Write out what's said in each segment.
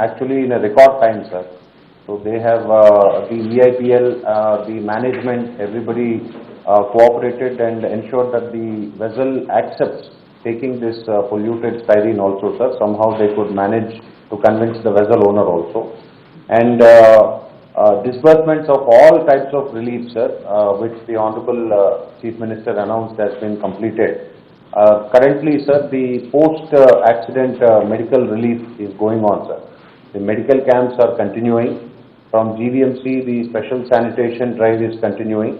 actually in a record time, sir. So they have the VIPL, the management, everybody cooperated and ensured that the vessel accepts taking this polluted styrene also, sir. Somehow they could manage to convince the vessel owner also. And disbursements of all types of relief, sir, which the Honorable Chief Minister announced has been completed. Currently, sir, the post-accident medical relief is going on, sir. The medical camps are continuing. From GVMC, the special sanitation drive is continuing,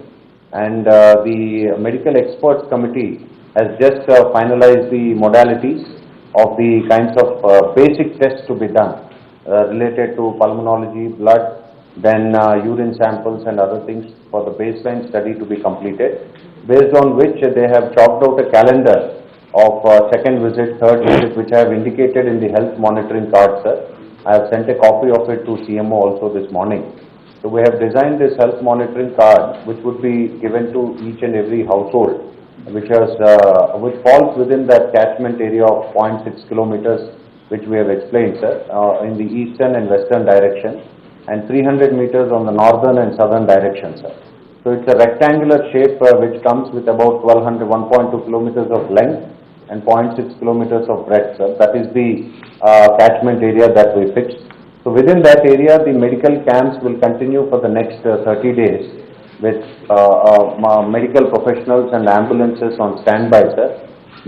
and the medical experts committee has just finalized the modalities of the kinds of basic tests to be done related to pulmonology, blood, then urine samples and other things for the baseline study to be completed, based on which they have chalked out a calendar of second visit, third visit, which I have indicated in the health monitoring card, sir. I have sent a copy of it to CMO also this morning. So we have designed this health monitoring card, which would be given to each and every household, which falls within that catchment area of 0.6 kilometers, which we have explained, sir, in the eastern and western direction, and 300 meters on the northern and southern direction, sir. So it's a rectangular shape which comes with about 1.2 kilometers of length and 0.6 kilometers of breadth, sir. That is the catchment area that we fixed. So within that area, the medical camps will continue for the next 30 days with medical professionals and ambulances on standby, sir.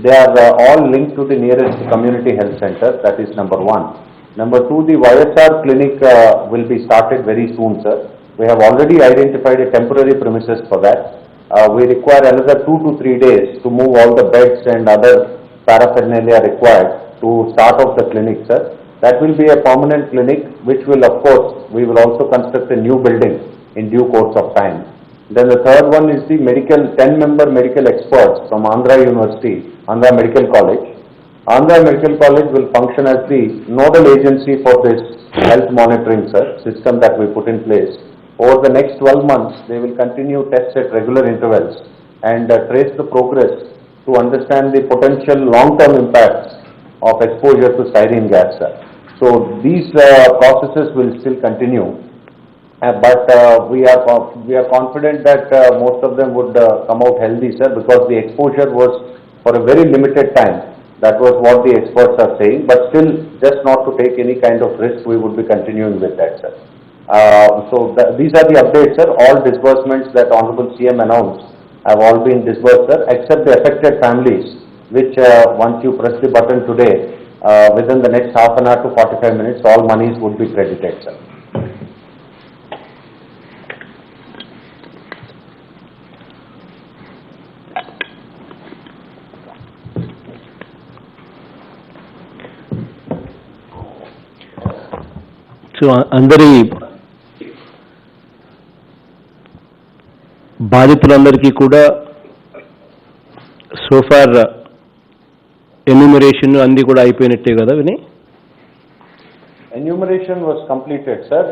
They are all linked to the nearest community health center. That is number one. Number two, the YSR clinic will be started very soon, sir. We have already identified a temporary premises for that. We require another 2 to 3 days to move all the beds and other paraphernalia required to start off the clinic, sir. That will be a permanent clinic, which will, of course, we will also construct a new building in due course of time. Then the third one is the 10-member medical experts from Andhra University, Andhra Medical College. Andhra Medical College will function as the nodal agency for this health monitoring, sir, system that we put in place. Over the next 12 months, they will continue tests at regular intervals and trace the progress to understand the potential long-term impacts of exposure to styrene gas, sir. So these processes will still continue, but we are confident that most of them would come out healthy, sir, because the exposure was for a very limited time. That was what the experts are saying, but still, just not to take any kind of risk, we would be continuing with that, sir. These are the updates, sir. All disbursements that Honorable CM announced have all been disbursed, sir, except the affected families, which once you press the button today, within the next half an hour to 45 minutes, all monies would be credited, sir. So అందరి బాధితులందరికీ కూడా so far enumeration అన్నీ కూడా అయిపోయినట్టే కదా విని? Enumeration was completed, sir.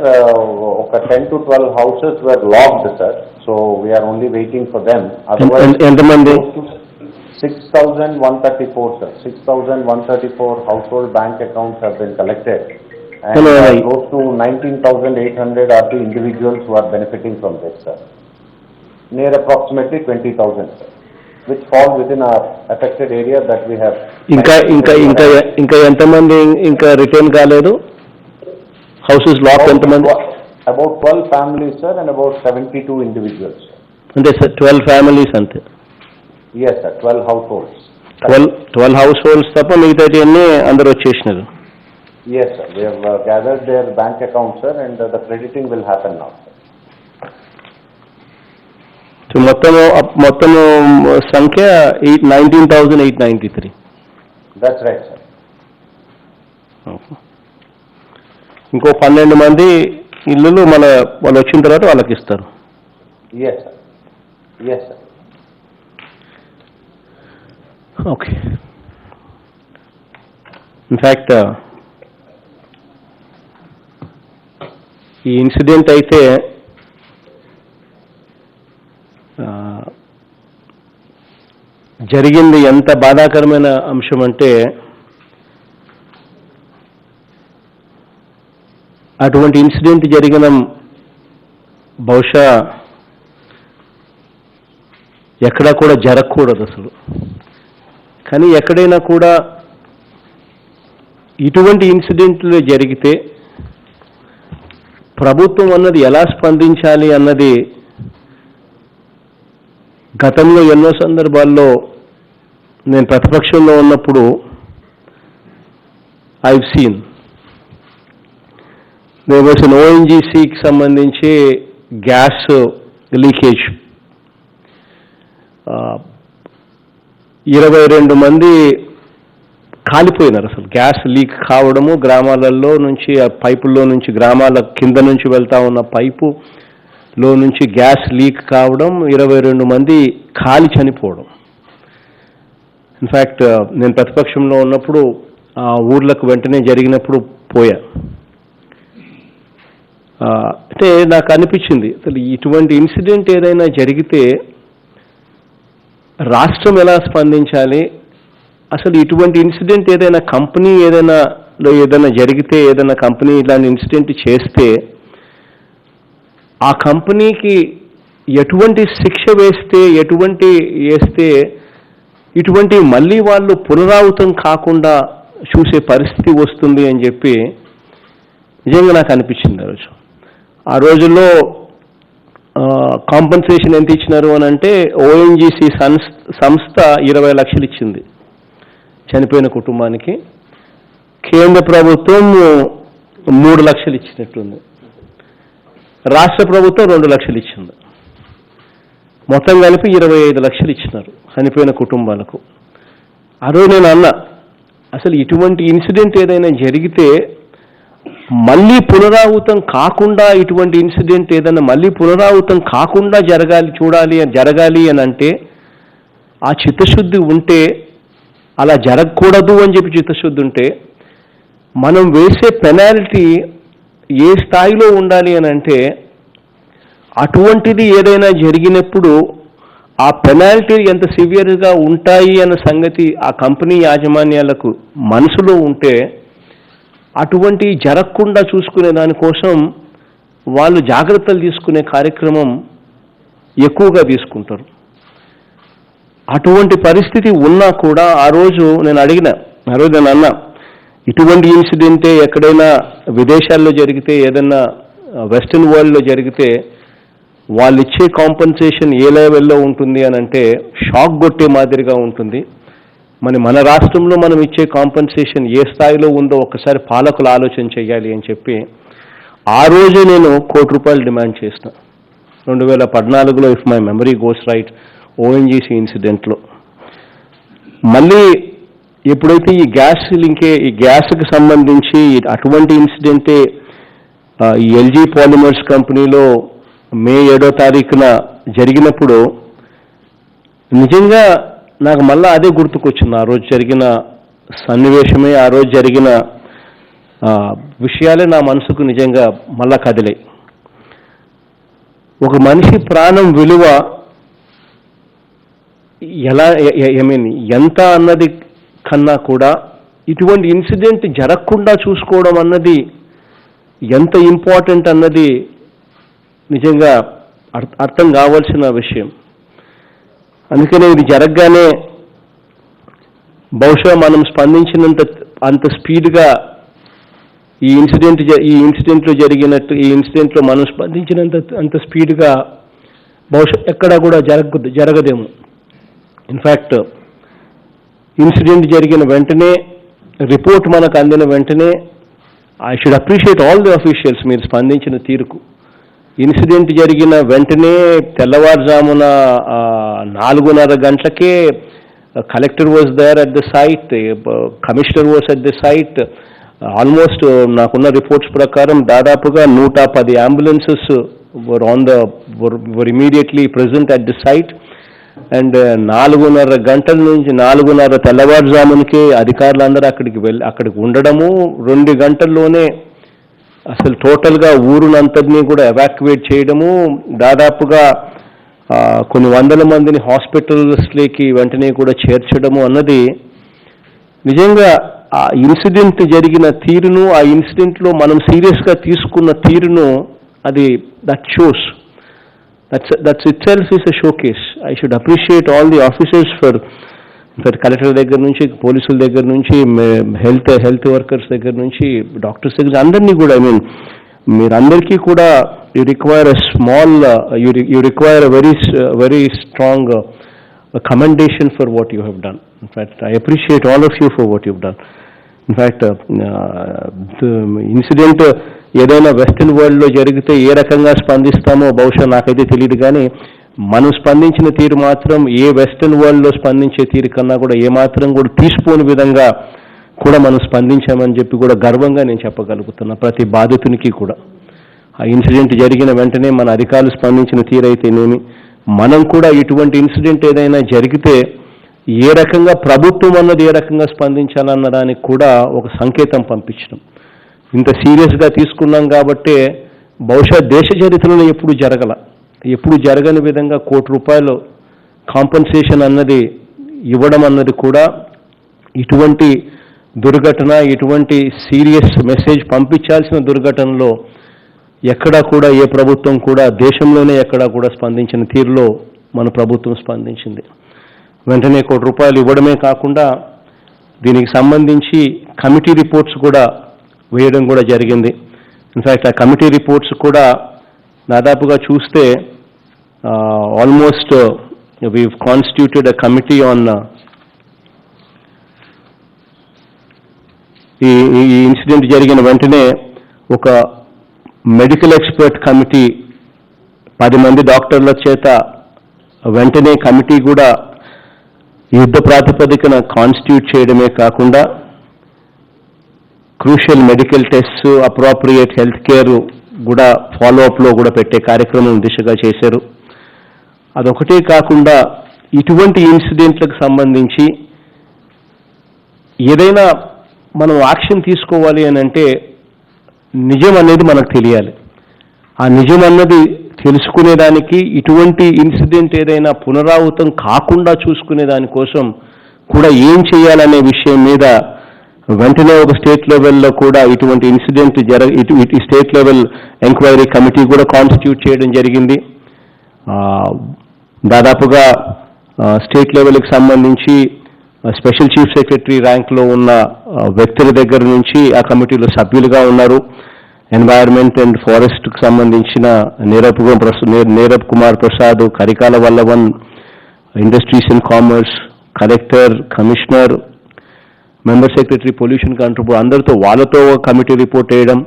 10 to 12 houses were logged, sir. So we are only waiting for them. Otherwise, ఎంతమంది? 6,134, sir. 6,134 household bank accounts have been collected. And close to 19,800 are the individuals who are benefiting from this, sir. Near approximately 20,000, sir, which fall within our affected area that we have. ఇంకా ఎంతమంది ఇంకా return కాలేదు? Houses lock ఎంతమంది? About 12 families, sir, and about 72 individuals. అంటే sir 12 families అంతే? Yes, sir, 12 households. 12 households తప్ప మిగతాటి అన్నీ అందరూ వచ్చేసినారు? Yes, sir. We have gathered their bank accounts, sir, and the crediting will happen now, sir. So మొత్తము సంఖ్య 19,893. That's right, sir. ఇంకో 12 మంది ఇల్లులు వాళ్ళు వచ్చిన తర్వాత వాళ్ళకి ఇస్తారు. Yes, sir. Yes, sir. Okay. In fact ఈ ఇన్సిడెంట్ అయితే జరిగింది ఎంత బాధాకరమైన అంశం అంటే అటువంటి ఇన్సిడెంట్ జరిగిన బహుశా ఎక్కడా కూడా జరగకూడదు అసలు. కానీ ఎక్కడైనా కూడా ఇటువంటి ఇన్సిడెంట్లు జరిగితే ప్రభుత్వం అన్నది ఎలా స్పందించాలి అన్నది గతంలో ఎన్నో సందర్భాల్లో నేను ప్రతిపక్షంలో ఉన్నప్పుడు I've seen. There was an ఓఎన్జీసీకి సంబంధించి గ్యాస్ లీకేజ్. 22 మంది కాలిపోయినారు. అసలు గ్యాస్ లీక్ కావడము, గ్రామాలలో నుంచి ఆ పైపుల్లో నుంచి, గ్రామాల కింద నుంచి వెళ్తా ఉన్న పైపులో నుంచి గ్యాస్ లీక్ కావడం, 22 మంది కాలి చనిపోవడం. ఇన్ఫ్యాక్ట్ నేను ప్రతిపక్షంలో ఉన్నప్పుడు ఆ ఊర్లకు వెంటనే జరిగినప్పుడు పోయా. అంటే నాకు అనిపించింది అసలు ఇటువంటి ఇన్సిడెంట్ ఏదైనా జరిగితే రాష్ట్రం ఎలా స్పందించాలి, అసలు ఇటువంటి ఇన్సిడెంట్ ఏదైనా కంపెనీ ఏదైనా జరిగితే, ఏదైనా కంపెనీ ఇలాంటి ఇన్సిడెంట్ చేస్తే ఆ కంపెనీకి ఎటువంటి శిక్ష వేస్తే ఇటువంటి మళ్ళీ వాళ్ళు పునరావృతం కాకుండా చూసే పరిస్థితి వస్తుంది అని చెప్పి నిజంగా నాకు అనిపించింది ఆ రోజు. ఆ రోజుల్లో కాంపన్సేషన్ ఎంత ఇచ్చినారు అని అంటే ఓఎన్జీసీ సంస్థ 20 లక్షలు ఇచ్చింది చనిపోయిన కుటుంబానికి. కేంద్ర ప్రభుత్వం 3 లక్షలు ఇచ్చినట్టుంది. రాష్ట్ర ప్రభుత్వం 2 లక్షలు ఇచ్చింది. మొత్తం కలిపి 25 లక్షలు ఇచ్చినారు చనిపోయిన కుటుంబాలకు. ఆ రోజు నేను అన్నా, అసలు ఇటువంటి ఇన్సిడెంట్ ఏదైనా జరిగితే మళ్ళీ పునరావృతం కాకుండా, ఇటువంటి ఇన్సిడెంట్ ఏదైనా మళ్ళీ పునరావృతం కాకుండా జరగాలి అని అంటే ఆ చిత్తశుద్ధి ఉంటే, అలా జరగకూడదు అని చెప్పి చిత్తశుద్ధి ఉంటే మనం వేసే పెనాల్టీ ఏ స్థాయిలో ఉండాలి అని అంటే, అటువంటిది ఏదైనా జరిగినప్పుడు ఆ పెనాల్టీ ఎంత సివియర్గా ఉంటాయి అన్న సంగతి ఆ కంపెనీ యాజమాన్యాలకు మనసులో ఉంటే అటువంటి జరగకుండా చూసుకునే దానికోసం వాళ్ళు జాగ్రత్తలు తీసుకునే కార్యక్రమం ఎక్కువగా తీసుకుంటారు. అటువంటి పరిస్థితి ఉన్నా కూడా ఆ రోజు నేను అన్నా, ఇటువంటి ఇన్సిడెంటే ఎక్కడైనా విదేశాల్లో జరిగితే, ఏదైనా వెస్టర్న్ వరల్డ్లో జరిగితే వాళ్ళు ఇచ్చే కాంపన్సేషన్ ఏ లెవెల్లో ఉంటుంది అని అంటే షాక్ కొట్టే మాదిరిగా ఉంటుంది. మన రాష్ట్రంలో మనం ఇచ్చే కాంపన్సేషన్ ఏ స్థాయిలో ఉందో ఒక్కసారి పాలకులు ఆలోచన చేయాలి అని చెప్పి ఆ రోజే నేను ₹1,00,00,000 డిమాండ్ చేసిన 2014లో, if my memory goes right, ONGC ఇన్సిడెంట్లో. మళ్ళీ ఎప్పుడైతే ఈ గ్యాస్కి సంబంధించి అటువంటి ఇన్సిడెంటే ఈ ఎల్జీ పాలిమర్స్ కంపెనీలో మే 7వ తారీఖున జరిగినప్పుడు నిజంగా నాకు మళ్ళీ అదే గుర్తుకొచ్చింది. ఆ రోజు జరిగిన సన్నివేశమే, ఆ రోజు జరిగిన విషయాలే నా మనసుకు నిజంగా మళ్ళా కదిలాయి. ఒక మనిషి ప్రాణం విలువ ఎంత అన్నది కన్నా కూడా ఇటువంటి ఇన్సిడెంట్ జరగకుండా చూసుకోవడం అన్నది ఎంత ఇంపార్టెంట్ అన్నది నిజంగా అర్థం కావాల్సిన విషయం. అందుకనే ఇది జరగగానే బహుశా మనం అంత స్పీడ్గా ఈ ఇన్సిడెంట్లో మనం అంత స్పీడ్గా బహుశా ఎక్కడా కూడా జరగదేమో. ఇన్ఫ్యాక్ట్ ఇన్సిడెంట్ జరిగిన వెంటనే, రిపోర్ట్ మనకు అందిన వెంటనే, I should appreciate all the officials మీరు స్పందించిన తీరుకు. ఇన్సిడెంట్ జరిగిన వెంటనే తెల్లవారుజామున 4:30 గంటలకే collector was there at the site, commissioner was at the site. Almost నాకున్న రిపోర్ట్స్ ప్రకారం దాదాపుగా 110 ambulances were immediately present at the site. And 4:30 గంటల నుంచి 4:30 తెల్లవారుజామునకే అధికారులందరూ అక్కడికి ఉండడము, 2 గంటల్లోనే అసలు టోటల్గా ఊరునంతటినీ కూడా ఎవాక్యువేట్ చేయడము, దాదాపుగా కొన్ని వందల మందిని హాస్పిటల్స్లోకి వెంటనే కూడా చేర్చడము అన్నది నిజంగా ఆ ఇన్సిడెంట్ జరిగిన తీరును, ఆ ఇన్సిడెంట్లో మనం సీరియస్గా తీసుకున్న తీరును, అది that shows, that's it self is a showcase. I should appreciate all the officers for collector దగ్గర నుంచి, పోలీసుల దగ్గర నుంచి, హెల్త్ వర్కర్స్ దగ్గర నుంచి, డాక్టర్స్ దగ్గర అందరినీ కూడా, ఐ మీన్ మీరందరికీ కూడా you require a small, you require a very strong commendation for what you have done. In fact, I appreciate all of you for what you've done. In fact, the incident ఏదైనా western వరల్డ్లో జరిగితే ఏ రకంగా స్పందిస్తామో బహుశా నాకైతే తెలియదు, కానీ మనం స్పందించిన తీరు మాత్రం ఏ వెస్టర్న్ వరల్డ్లో స్పందించే తీరు కన్నా కూడా ఏమాత్రం కూడా తీసిపోని విధంగా కూడా మనం స్పందించామని చెప్పి కూడా గర్వంగా నేను చెప్పగలుగుతున్నా ప్రతి బాధితునికి కూడా. ఆ ఇన్సిడెంట్ జరిగిన వెంటనే మన అధికారులు స్పందించిన తీరైతేనేమి, మనం కూడా ఇటువంటి ఇన్సిడెంట్ ఏదైనా జరిగితే ఏ రకంగా ప్రభుత్వం అన్నది ఏ రకంగా స్పందించాలన్న దానికి కూడా ఒక సంకేతం పంపించడం. ఇంత సీరియస్గా తీసుకున్నాం కాబట్టే బహుశా దేశ చరిత్రలో ఎప్పుడు జరగని విధంగా ₹1,00,00,000 కాంపన్సేషన్ అన్నది ఇవ్వడం అన్నది కూడా ఇటువంటి దుర్ఘటన, ఇటువంటి సీరియస్ మెసేజ్ పంపించాల్సిన దుర్ఘటనలో ఎక్కడా కూడా ఏ ప్రభుత్వం కూడా దేశంలోనే ఎక్కడా కూడా స్పందించిన తీరులో మన ప్రభుత్వం స్పందించింది. వెంటనే ₹1,00,00,000 ఇవ్వడమే కాకుండా దీనికి సంబంధించి కమిటీ రిపోర్ట్స్ కూడా వేయడం కూడా జరిగింది. ఇన్ఫ్యాక్ట్ ఆ కమిటీ రిపోర్ట్స్ కూడా దాదాపుగా చూస్తే almost we've constituted a committee on ఈ ఇన్సిడెంట్ జరిగిన వెంటనే ఒక మెడికల్ ఎక్స్పర్ట్ కమిటీ 10 మంది డాక్టర్ల చేత వెంటనే కమిటీ కూడా యుద్ధ ప్రాతిపదికన కాన్స్టిట్యూట్ చేయడమే కాకుండా crucial medical tests, appropriate health care కూడా ఫాలోఅప్లో కూడా పెట్టే కార్యక్రమం దిశగా చేశారు. అదొకటే కాకుండా ఇటువంటి ఇన్సిడెంట్లకు సంబంధించి ఏదైనా మనం యాక్షన్ తీసుకోవాలి అని అంటే నిజం అనేది మనకు తెలియాలి. ఆ నిజం అన్నది తెలుసుకునేదానికి, ఇటువంటి ఇన్సిడెంట్ ఏదైనా పునరావృతం కాకుండా చూసుకునే దానికోసం కూడా ఏం చేయాలనే విషయం మీద వెంటనే ఒక స్టేట్ లెవెల్లో కూడా ఇటువంటి incident state level enquiry committee కూడా కాన్స్టిట్యూట్ చేయడం జరిగింది. దాదాపుగా స్టేట్ లెవెల్కి సంబంధించి స్పెషల్ చీఫ్ సెక్రటరీ ర్యాంక్లో ఉన్న వ్యక్తుల దగ్గర నుంచి ఆ కమిటీలో సభ్యులుగా ఉన్నారు. ఎన్వైర్న్మెంట్ అండ్ ఫారెస్ట్కి సంబంధించిన Neerabh Kumar Prasad, Karikala Vallavan, industries and commerce, collector, commissioner, member secretary, pollution control, అందరితో వాళ్ళతో కమిటీ రిపోర్ట్ వేయడం.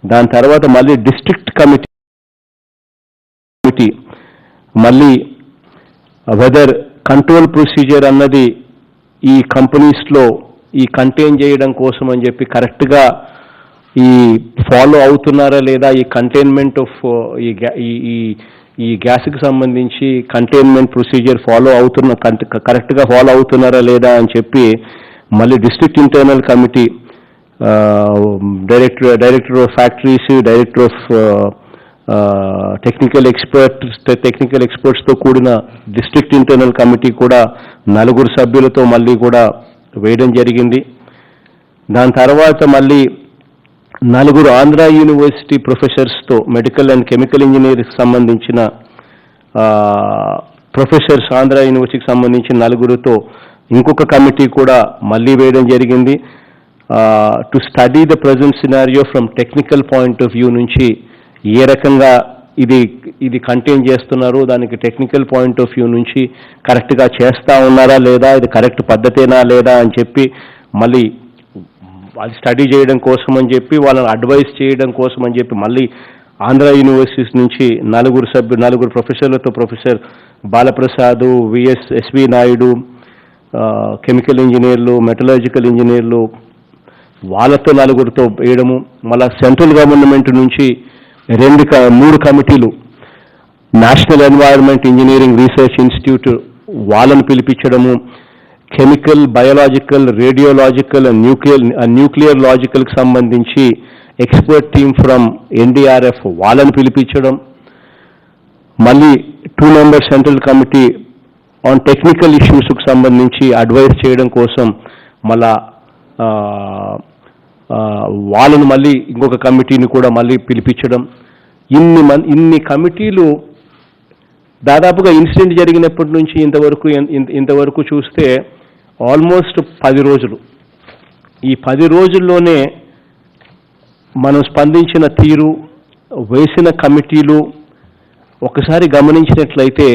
దాని తర్వాత మళ్ళీ డిస్ట్రిక్ట్ కమిటీ మళ్ళీ వెదర్ కంట్రోల్ ప్రొసీజర్ అన్నది ఈ కంపెనీస్లో ఈ కంటైన్ చేయడం కోసం అని చెప్పి కరెక్ట్గా ఈ ఫాలో అవుతున్నారా లేదా, ఈ కంటైన్మెంట్ ఆఫ్ ఈ గ్యాస్కి సంబంధించి కంటైన్మెంట్ ప్రొసీజర్ కరెక్ట్గా ఫాలో అవుతున్నారా లేదా అని చెప్పి మళ్ళీ district internal committee, director of factories, director of technical ఎక్స్పర్ట్స్తో కూడిన డిస్ట్రిక్ట్ ఇంటర్నల్ కమిటీ కూడా 4 సభ్యులతో మళ్ళీ కూడా వేయడం జరిగింది. దాని తర్వాత మళ్ళీ 4 ఆంధ్ర యూనివర్సిటీ ప్రొఫెసర్స్తో, మెడికల్ అండ్ కెమికల్ ఇంజనీరింగ్కి సంబంధించిన ప్రొఫెసర్స్, ఆంధ్ర యూనివర్సిటీకి సంబంధించిన 4తో ఇంకొక కమిటీ కూడా మళ్ళీ వేయడం జరిగింది. To study the present scenario from technical point of view నుంచి ఏ రకంగా ఇది కంటైన్ చేస్తున్నారు, దానికి టెక్నికల్ పాయింట్ ఆఫ్ వ్యూ నుంచి కరెక్ట్గా చేస్తూ ఉన్నారా లేదా, ఇది కరెక్ట్ పద్ధతేనా లేదా అని చెప్పి మళ్ళీ వాళ్ళు స్టడీ చేయడం కోసం అని చెప్పి, వాళ్ళని అడ్వైస్ చేయడం కోసం అని చెప్పి మళ్ళీ ఆంధ్ర యూనివర్సిటీస్ నుంచి 4 ప్రొఫెసర్లతో, professor Balaprasad, S V Naidu, chemical ఇంజనీర్లు, మెటలర్జికల్ ఇంజనీర్లు, వాళ్ళతో 4తో వేయడము. మళ్ళీ సెంట్రల్ గవర్నమెంట్ నుంచి 3 కమిటీలు, national environment engineering research institute వాళ్ళని పిలిపించడము, కెమికల్, బయోలాజికల్, రేడియోలాజికల్, న్యూక్లియర్ లాజికల్కి సంబంధించి ఎక్స్పర్ట్ టీమ్ ఫ్రమ్ ఎన్డీఆర్ఎఫ్ వాళ్ళని పిలిపించడం, మళ్ళీ 2 member central committee on technical ఇష్యూస్కి సంబంధించి అడ్వైస్ చేయడం కోసం మళ్ళా వాళ్ళను మళ్ళీ ఇంకొక కమిటీని కూడా మళ్ళీ పిలిపించడం, ఇన్ని కమిటీలు దాదాపుగా ఇన్సిడెంట్ జరిగినప్పటి నుంచి ఇంతవరకు చూస్తే ఆల్మోస్ట్ 10 రోజులు. ఈ 10 రోజుల్లోనే మనం స్పందించిన తీరు, వేసిన కమిటీలు ఒకసారి గమనించినట్లయితే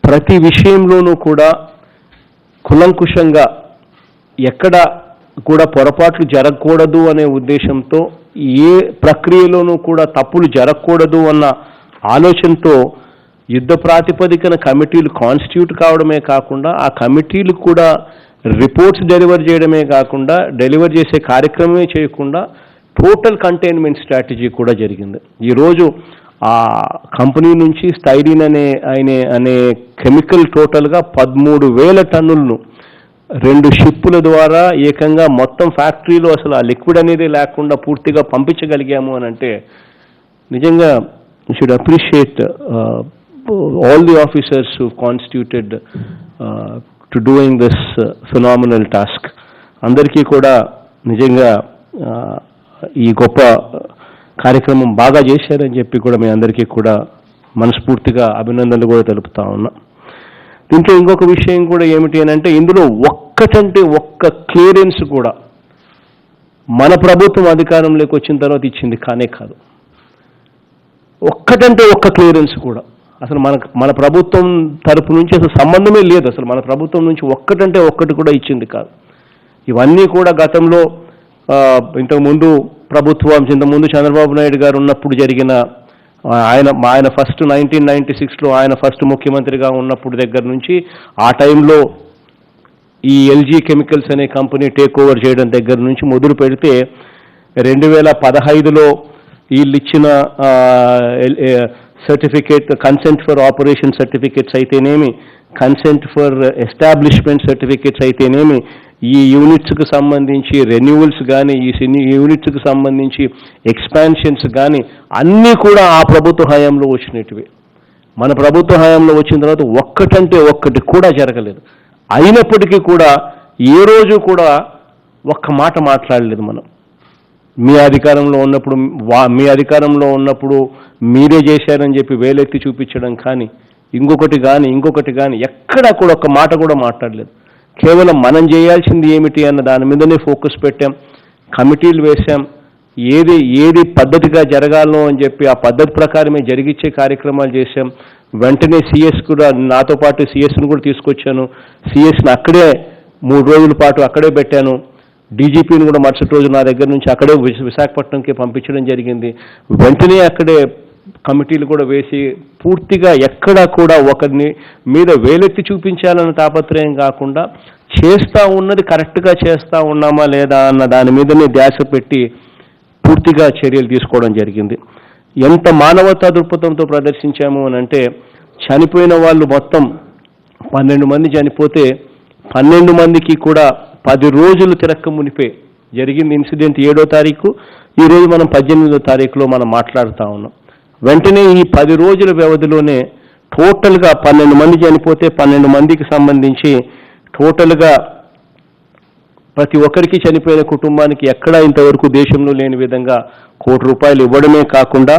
ప్రతి విషయంలోనూ కూడా కులంకుశంగా ఎక్కడ కూడా పొరపాట్లు జరగకూడదు అనే ఉద్దేశంతో, ఏ ప్రక్రియలోనూ కూడా తప్పులు జరగకూడదు అన్న ఆలోచనతో యుద్ధ ప్రాతిపదికన కమిటీలు కాన్స్టిట్యూట్ కావడమే కాకుండా ఆ కమిటీలు కూడా రిపోర్ట్స్ డెలివర్ చేయడమే కాకుండా డెలివర్ చేసే కార్యక్రమమే చేయకుండా టోటల్ కంటైన్మెంట్ స్ట్రాటజీ కూడా జరిగింది. ఈరోజు ఆ కంపెనీ నుంచి స్టైరిన్ అనే కెమికల్ టోటల్గా 13,000 టన్నులను 2 షిప్పుల ద్వారా ఏకంగా మొత్తం ఫ్యాక్టరీలో అసలు ఆ లిక్విడ్ అనేది లేకుండా పూర్తిగా పంపించగలిగాము అని అంటే నిజంగా you should appreciate all the officers who constituted to doing this phenomenal task. అందరికీ కూడా నిజంగా ఈ గొప్ప కార్యక్రమం బాగా చేశారని చెప్పి కూడా మీ అందరికీ కూడా మనస్ఫూర్తిగా అభినందనలు కూడా తెలుపుతా ఉన్నా. దీంట్లో ఇంకొక విషయం కూడా ఏమిటి అని అంటే, ఇందులో ఒక్కటంటే ఒక్క క్లియరెన్స్ కూడా మన ప్రభుత్వం అధికారంలోకి వచ్చిన తర్వాత ఇచ్చింది కానే కాదు. ఒక్కటంటే ఒక్క క్లియరెన్స్ కూడా అసలు మన ప్రభుత్వం తరపు నుంచి అసలు సంబంధమే లేదు. అసలు మన ప్రభుత్వం నుంచి ఒక్కటంటే ఒక్కటి కూడా ఇచ్చింది కాదు. ఇవన్నీ కూడా గతంలో ఇంతకుముందు ఇంతకుముందు చంద్రబాబు నాయుడు గారు ఉన్నప్పుడు జరిగిన, ఆయన ఫస్ట్ 1996లో ఆయన ఫస్ట్ ముఖ్యమంత్రిగా ఉన్నప్పుడు దగ్గర నుంచి ఆ టైంలో ఈ ఎల్జీ కెమికల్స్ అనే కంపెనీ టేక్ ఓవర్ చేయడం దగ్గర నుంచి మొదలు పెడితే 2015లో వీళ్ళు ఇచ్చిన certificate, consent for operation certificates అయితేనేమి, కన్సెంట్ ఫర్ ఎస్టాబ్లిష్మెంట్ సర్టిఫికేట్స్ అయితేనేమి, ఈ యూనిట్స్కి సంబంధించి రెన్యూవల్స్ కానీ, ఈ యూనిట్స్కి సంబంధించి ఎక్స్పాన్షన్స్ కానీ అన్నీ కూడా ఆ ప్రభుత్వ హయాంలో వచ్చినట్టువే. మన ప్రభుత్వ హయాంలో వచ్చిన తర్వాత ఒక్కటంటే ఒక్కటి కూడా జరగలేదు. అయినప్పటికీ కూడా ఏ రోజు కూడా ఒక్క మాట మాట్లాడలేదు మనం. మీ అధికారంలో ఉన్నప్పుడు మీరే చేశారని చెప్పి వేలెత్తి చూపించడం కానీ, ఇంకొకటి కానీ ఎక్కడా కూడా ఒక్క మాట కూడా మాట్లాడలేదు. కేవలం మనం చేయాల్సింది ఏమిటి అన్న దాని మీదనే ఫోకస్ పెట్టాం, కమిటీలు వేశాం, ఏది పద్ధతిగా జరగాలో అని చెప్పి ఆ పద్ధతి ప్రకారమే జరిగిచ్చే కార్యక్రమాలు చేశాం. వెంటనే సిఎస్ కూడా, నాతో పాటు సిఎస్ని కూడా తీసుకొచ్చాను. సిఎస్ని అక్కడే 3 రోజుల పాటు అక్కడే పెట్టాను. డీజీపీని కూడా మరుసటి రోజు నా దగ్గర నుంచి అక్కడే విశాఖపట్నంకి పంపించడం జరిగింది. వెంటనే అక్కడే కమిటీలు కూడా వేసి పూర్తిగా ఎక్కడా కూడా ఒకరిని మీద వేలెత్తి చూపించాలన్న తాపత్రయం కాకుండా చేస్తూ ఉన్నది కరెక్ట్గా చేస్తూ ఉన్నామా లేదా అన్న దాని మీదనే ధ్యాస పెట్టి పూర్తిగా చర్యలు తీసుకోవడం జరిగింది. ఎంత మానవతా దృక్పథంతో ప్రదర్శించాము అని అంటే, చనిపోయిన వాళ్ళు మొత్తం 12 మంది చనిపోతే 12 మందికి కూడా 10 రోజులు తిరక్క మునిపే జరిగింది ఇన్సిడెంట్. 7వ తారీఖు, ఈరోజు మనం 18వ తారీఖులో మనం మాట్లాడుతూ ఉన్నాం. వెంటనే ఈ 10 రోజుల వ్యవధిలోనే టోటల్గా 12 మంది చనిపోతే 12 మందికి సంబంధించి టోటల్గా ప్రతి ఒక్కరికి చనిపోయిన కుటుంబానికి ఎక్కడా ఇంతవరకు దేశంలో లేని విధంగా ₹1 కోటి ఇవ్వడమే కాకుండా,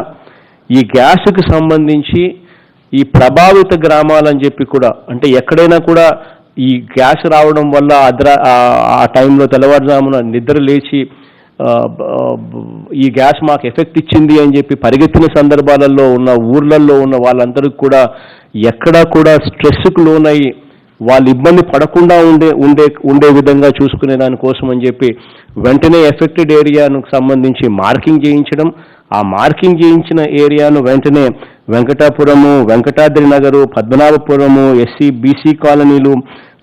ఈ గ్యాస్కి సంబంధించి ఈ ప్రభావిత గ్రామాలని చెప్పి కూడా, అంటే ఎక్కడైనా కూడా ఈ గ్యాస్ రావడం వల్ల ఆ టైంలో తెల్లవారుజామున నిద్ర లేచి ఈ గ్యాస్ మాకు ఎఫెక్ట్ ఇచ్చింది అని చెప్పి పరిగెత్తిన సందర్భాలలో ఉన్న ఊర్లలో ఉన్న వాళ్ళందరికీ కూడా ఎక్కడా కూడా స్ట్రెస్కు లోనయ్యి వాళ్ళు ఇబ్బంది పడకుండా ఉండే విధంగా చూసుకునే దానికోసం అని చెప్పి వెంటనే ఎఫెక్టెడ్ ఏరియాను సంబంధించి మార్కింగ్ చేయించడం. ఆ మార్కింగ్ చేయించిన ఏరియాను వెంటనే వెంకటాపురము, వెంకటాద్రి నగరు, పద్మనాభపురము, ఎస్సీ బీసీ కాలనీలు,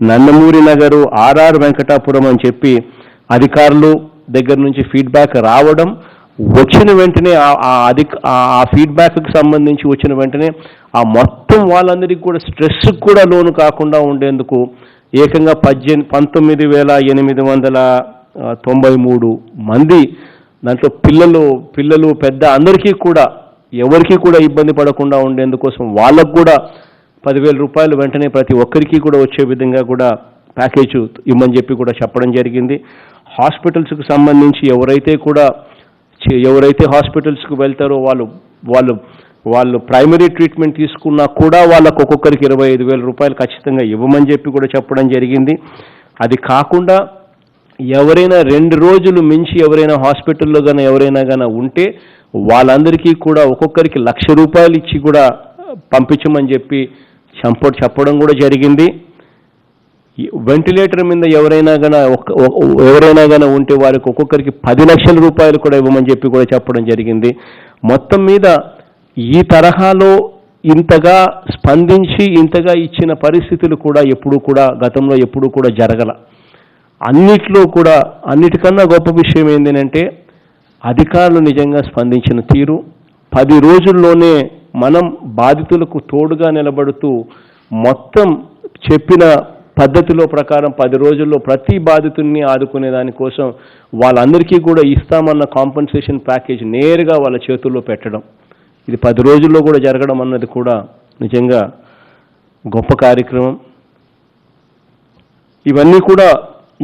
నందమూరి నగరు, ఆర్ఆర్ వెంకటాపురం అని చెప్పి అధికారులు దగ్గర నుంచి ఫీడ్బ్యాక్ రావడం, వచ్చిన వెంటనే ఆ ఫీడ్బ్యాక్కి సంబంధించి వచ్చిన వెంటనే ఆ మొత్తం వాళ్ళందరికీ కూడా స్ట్రెస్కి కూడా లోను కాకుండా ఉండేందుకు ఏకంగా 19,893 మంది, దాంట్లో పిల్లలు పెద్ద అందరికీ కూడా ఎవరికి కూడా ఇబ్బంది పడకుండా ఉండేందుకోసం వాళ్ళకు కూడా ₹10,000 వెంటనే ప్రతి ఒక్కరికి కూడా వచ్చే విధంగా కూడా ప్యాకేజ్ ఇవ్వమని చెప్పి కూడా చెప్పడం జరిగింది. హాస్పిటల్స్కి సంబంధించి ఎవరైతే హాస్పిటల్స్కి వెళ్తారో వాళ్ళు ప్రైమరీ ట్రీట్మెంట్ తీసుకున్నా కూడా వాళ్ళకు ఒక్కొక్కరికి 25,000 రూపాయలు ఖచ్చితంగా ఇవ్వమని చెప్పి కూడా చెప్పడం జరిగింది. అది కాకుండా ఎవరైనా 2 రోజులు మించి ఎవరైనా హాస్పిటల్లో ఎవరైనా ఉంటే వాళ్ళందరికీ కూడా ఒక్కొక్కరికి 1,00,000 రూపాయలు ఇచ్చి కూడా పంపించమని చెప్పి చెప్పడం కూడా జరిగింది. వెంటిలేటర్ మీద ఎవరైనా ఉంటే వారికి ఒక్కొక్కరికి 10 లక్షల రూపాయలు కూడా ఇవ్వమని చెప్పి కూడా చెప్పడం జరిగింది. మొత్తం మీద ఈ తరహాలో ఇంతగా స్పందించి ఇంతగా ఇచ్చిన పరిస్థితులు కూడా గతంలో ఎప్పుడూ కూడా జరగల. అన్నిటికన్నా గొప్ప విషయం ఏంటంటే అధికారులు నిజంగా స్పందించిన తీరు. 10 రోజుల్లోనే మనం బాధితులకు తోడుగా నిలబడుతూ మొత్తం చెప్పిన పద్ధతిలో ప్రకారం 10 రోజుల్లో ప్రతి బాధితుల్ని ఆదుకునే దానికోసం వాళ్ళందరికీ కూడా ఇస్తామన్న కాంపన్సేషన్ ప్యాకేజ్ నేరుగా వాళ్ళ చేతుల్లో పెట్టడం, ఇది 10 రోజుల్లో కూడా జరగడం అన్నది కూడా నిజంగా గొప్ప కార్యక్రమం. ఇవన్నీ కూడా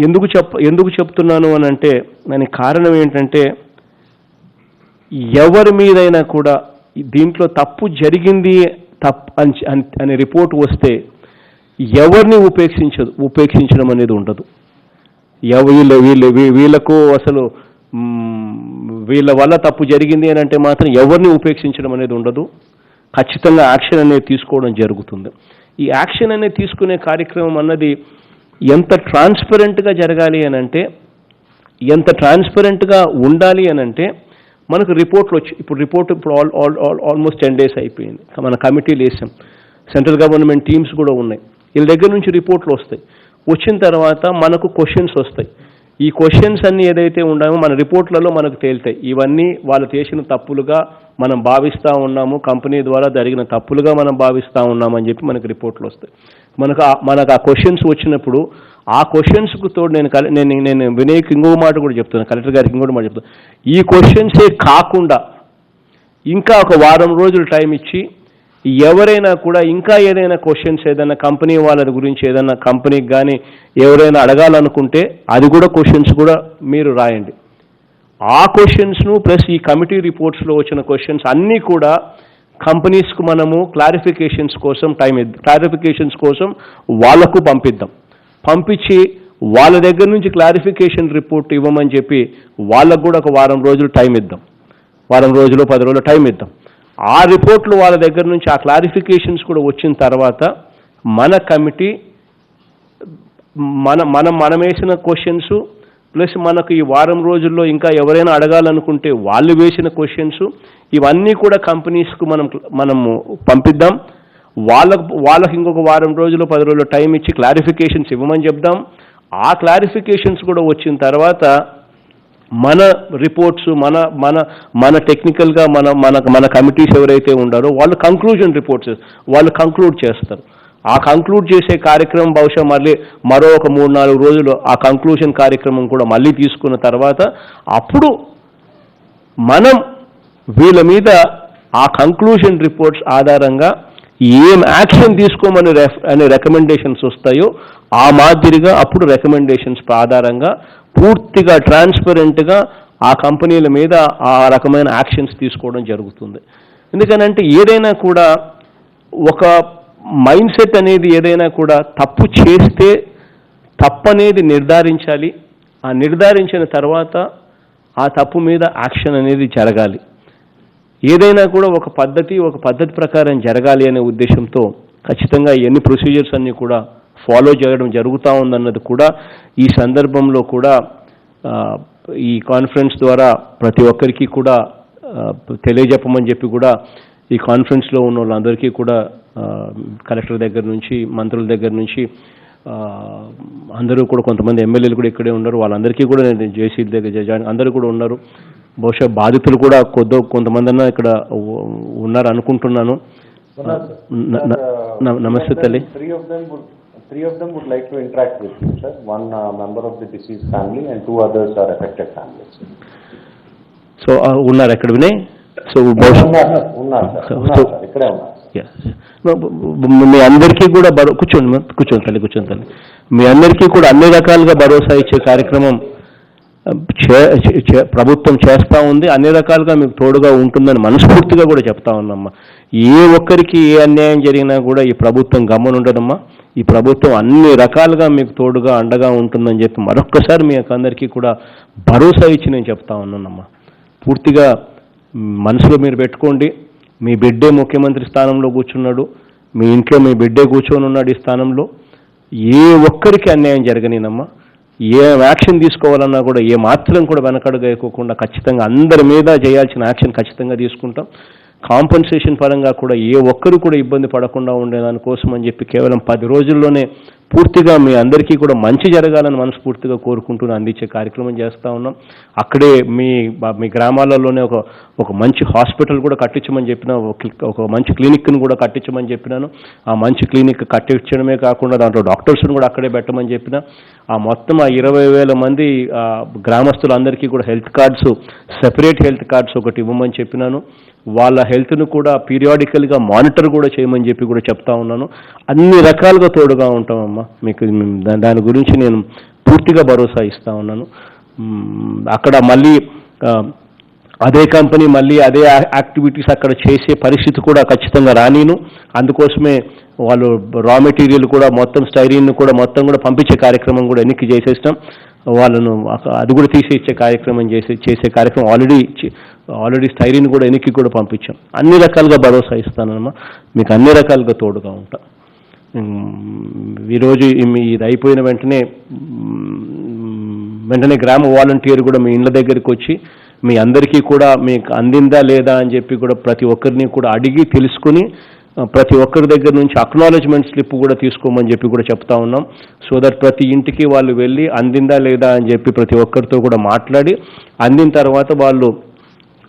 ఎందుకు చెప్తున్నాను అని అంటే దానికి కారణం ఏంటంటే ఎవరి మీదైనా కూడా దీంట్లో తప్పు జరిగింది అనే రిపోర్ట్ వస్తే ఎవరిని ఉపేక్షించడం అనేది ఉండదు. వీళ్ళకు అసలు వీళ్ళ వల్ల తప్పు జరిగింది అని అంటే మాత్రం ఎవరిని ఉపేక్షించడం అనేది ఉండదు. ఖచ్చితంగా యాక్షన్ అనేది తీసుకోవడం జరుగుతుంది. ఈ యాక్షన్ అనేది తీసుకునే కార్యక్రమం అన్నది ఎంత ట్రాన్స్పరెంట్గా జరగాలి అని అంటే, ఎంత ట్రాన్స్పరెంట్గా ఉండాలి అని అంటే మనకు రిపోర్ట్లు ఇప్పుడు ఆల్మోస్ట్ 10 days అయిపోయింది. మన కమిటీలు వేసాం, సెంట్రల్ గవర్నమెంట్ టీమ్స్ కూడా ఉన్నాయి. వీళ్ళ దగ్గర నుంచి రిపోర్ట్లు వస్తాయి. వచ్చిన తర్వాత మనకు క్వశ్చన్స్ వస్తాయి. ఈ క్వశ్చన్స్ అన్నీ ఏదైతే ఉన్నామో మన రిపోర్ట్లలో మనకు తేలుతాయి. ఇవన్నీ వాళ్ళు చేసిన తప్పులుగా మనం భావిస్తూ ఉన్నాము, కంపెనీ ద్వారా జరిగిన తప్పులుగా మనం భావిస్తూ ఉన్నామని చెప్పి మనకు రిపోర్ట్లు వస్తాయి. మనకు ఆ క్వశ్చన్స్ వచ్చినప్పుడు ఆ క్వశ్చన్స్కు తోడు నేను వినయ్కి ఇంకో మాట కూడా చెప్తున్నాను, కలెక్టర్ గారికి ఇంకోటి మాట చెప్తాను. ఈ క్వశ్చన్సే కాకుండా ఇంకా ఒక వారం రోజులు టైం ఇచ్చి ఎవరైనా కూడా ఇంకా ఏదైనా క్వశ్చన్స్ ఏదైనా కంపెనీ వాళ్ళ గురించి ఏదైనా కంపెనీకి కానీ ఎవరైనా అడగాలనుకుంటే అది కూడా క్వశ్చన్స్ కూడా మీరు రాయండి. ఆ క్వశ్చన్స్ను ప్లస్ ఈ కమిటీ రిపోర్ట్స్లో వచ్చిన క్వశ్చన్స్ అన్నీ కూడా కంపెనీస్కు మనము క్లారిఫికేషన్స్ కోసం వాళ్ళకు పంపించి వాళ్ళ దగ్గర నుంచి క్లారిఫికేషన్ రిపోర్ట్ ఇవ్వమని చెప్పి వాళ్ళకు కూడా ఒక వారం రోజులు టైం ఇద్దాం, 10 రోజులు టైం ఇద్దాం. ఆ రిపోర్ట్లు వాళ్ళ దగ్గర నుంచి ఆ క్లారిఫికేషన్స్ కూడా వచ్చిన తర్వాత మన కమిటీ మనం వేసిన క్వశ్చన్స్ ప్లస్ మనకు ఈ వారం రోజుల్లో ఇంకా ఎవరైనా అడగాలనుకుంటే వాళ్ళు వేసిన క్వశ్చన్స్ ఇవన్నీ కూడా కంపెనీస్కు మనము పంపిద్దాం. వాళ్ళకి ఇంకొక వారం రోజులు 10 రోజులు టైం ఇచ్చి క్లారిఫికేషన్స్ ఇవ్వమని చెప్దాం. ఆ క్లారిఫికేషన్స్ కూడా వచ్చిన తర్వాత మన రిపోర్ట్స్ మన టెక్నికల్గా మన కమిటీస్ ఎవరైతే ఉండారో వాళ్ళు కంక్లూజన్ రిపోర్ట్స్ వాళ్ళు కంక్లూడ్ చేస్తారు. ఆ కంక్లూడ్ చేసే కార్యక్రమం బహుశా మరో ఒక 3-4 రోజులు ఆ కంక్లూజన్ కార్యక్రమం కూడా మళ్ళీ తీసుకున్న తర్వాత అప్పుడు మనం వీళ్ళ మీద ఆ కంక్లూజన్ రిపోర్ట్స్ ఆధారంగా ఏం యాక్షన్ తీసుకోమని అనే రికమెండేషన్స్ వస్తాయో ఆ మాదిరిగా అప్పుడు రికమెండేషన్స్ ఆధారంగా పూర్తిగా ట్రాన్స్పరెంట్గా ఆ కంపెనీల మీద ఆ రకమైన యాక్షన్స్ తీసుకోవడం జరుగుతుంది. ఎందుకనంటే ఏదైనా కూడా ఒక మైండ్ సెట్ అనేది ఏదైనా కూడా తప్పు చేస్తే తప్పనేది నిర్ధారించాలి. ఆ నిర్ధారించిన తర్వాత ఆ తప్పు మీద యాక్షన్ అనేది జరగాలి. ఏదైనా కూడా ఒక పద్ధతి ప్రకారం జరగాలి అనే ఉద్దేశంతో ఖచ్చితంగా ఎన్ని ప్రొసీజర్స్ అన్నీ కూడా ఫాలో చేయడం జరుగుతూ ఉందన్నది కూడా ఈ సందర్భంలో కూడా ఈ కాన్ఫరెన్స్ ద్వారా ప్రతి ఒక్కరికి కూడా తెలియజెప్పమని చెప్పి కూడా ఈ కాన్ఫరెన్స్లో ఉన్న వాళ్ళందరికీ కూడా కలెక్టర్ దగ్గర నుంచి మంత్రుల దగ్గర నుంచి అందరూ కూడా కొంతమంది ఎమ్మెల్యేలు కూడా ఇక్కడే ఉన్నారు. వాళ్ళందరికీ కూడా నేను జేసీ దగ్గర అందరూ కూడా ఉన్నారు. బహుశా బాధితులు కూడా కొంతమంది అన్నా ఇక్కడ ఉన్నారు అనుకుంటున్నాను. నమస్తే తల్లి. Three of them would like to interact with you, sir. One member of the deceased family and 2 others are affected families. So ఉన్నారు ఎక్కడ వినయ్? సో ఇక్కడే ఉన్నారు. మీ అందరికీ కూడా కూర్చోండి తల్లి. మీ అందరికీ కూడా అన్ని రకాలుగా భరోసా ఇచ్చే కార్యక్రమం ప్రభుత్వం చేస్తూ ఉంది, అన్ని రకాలుగా మీకు తోడుగా ఉంటుందని మనస్ఫూర్తిగా కూడా చెప్తా ఉన్నామ్మా. ఏ ఒక్కరికి ఏ అన్యాయం జరిగినా కూడా ఈ ప్రభుత్వం గమ్మునుండదమ్మా. ఈ ప్రభుత్వం అన్ని రకాలుగా మీకు తోడుగా అండగా ఉంటుందని చెప్పి మరొక్కసారి మీ అందరికీ కూడా భరోసా ఇచ్చి నేను చెప్తా ఉన్నానమ్మా. పూర్తిగా మనసులో మీరు పెట్టుకోండి, మీ బిడ్డే ముఖ్యమంత్రి స్థానంలో కూర్చున్నాడు, మీ ఇంట్లో మీ బిడ్డే కూర్చొని ఉన్నాడు ఈ స్థానంలో. ఏ ఒక్కరికి అన్యాయం జరగనేనమ్మా. ఏ యాక్షన్ తీసుకోవాలన్నా కూడా ఏ మాత్రం కూడా వెనకడుగు వేయకోకుండా ఖచ్చితంగా అందరి మీద చేయాల్సిన యాక్షన్ ఖచ్చితంగా తీసుకుంటాం. కాంపన్సేషన్ పరంగా కూడా ఏ ఒక్కరు కూడా ఇబ్బంది పడకుండా ఉండేదానికోసం అని చెప్పి కేవలం 10 రోజుల్లోనే పూర్తిగా మీ అందరికీ కూడా మంచి జరగాలని మనస్ఫూర్తిగా కోరుకుంటూ అందించే కార్యక్రమం చేస్తూ ఉన్నాం. అక్కడే మీ గ్రామాలలోనే ఒక మంచి హాస్పిటల్ కూడా కట్టించమని చెప్పిన, ఒక మంచి క్లినిక్ని కూడా కట్టించమని చెప్పినాను. ఆ మంచి క్లినిక్ కట్టించడమే కాకుండా దాంట్లో డాక్టర్స్ని కూడా అక్కడే పెట్టమని చెప్పిన. ఆ మొత్తం 20,000 మంది గ్రామస్తులందరికీ కూడా health cards, separate health cards ఒకటి ఇవ్వమని చెప్పినాను. వాళ్ళ హెల్త్ను కూడా పీరియాడికల్గా మానిటర్ కూడా చేయమని చెప్పి కూడా చెప్తా ఉన్నాను. అన్ని రకాలుగా తోడుగా ఉంటామమ్మా మీకు. దాని గురించి నేను పూర్తిగా భరోసా ఇస్తా ఉన్నాను. అక్కడ మళ్ళీ అదే కంపెనీ మళ్ళీ అదే యాక్టివిటీస్ అక్కడ చేసే పరిస్థితి కూడా ఖచ్చితంగా రానీను. అందుకోసమే వాళ్ళు రా మెటీరియల్ కూడా మొత్తం స్టైరీన్ కూడా మొత్తం కూడా పంపించే కార్యక్రమం కూడా ఎన్నిక చేసేసినాం. వాళ్ళను అది కూడా తీసేచ్చే కార్యక్రమం చేసే కార్యక్రమం ఆల్రెడీ స్టైరీన్ కూడా ఎన్నికి కూడా పంపించాం. అన్ని రకాలుగా భరోసా ఇస్తానమ్మా, మీకు అన్ని రకాలుగా తోడుగా ఉంటా. ఈరోజు ఇది అయిపోయిన వెంటనే గ్రామ వాలంటీర్ కూడా మీ ఇళ్ళ దగ్గరికి వచ్చి మీ అందరికీ కూడా మీకు అందిందా లేదా అని చెప్పి కూడా ప్రతి ఒక్కరిని కూడా అడిగి తెలుసుకుని ప్రతి ఒక్కరి దగ్గర నుంచి అక్నాలెడ్జ్మెంట్ స్లిప్ కూడా తీసుకోమని చెప్పి కూడా చెప్తా ఉన్నాం. సో దట్ ప్రతి ఇంటికి వాళ్ళు వెళ్ళి అందిందా లేదా అని చెప్పి ప్రతి ఒక్కరితో కూడా మాట్లాడి అందిన తర్వాత వాళ్ళు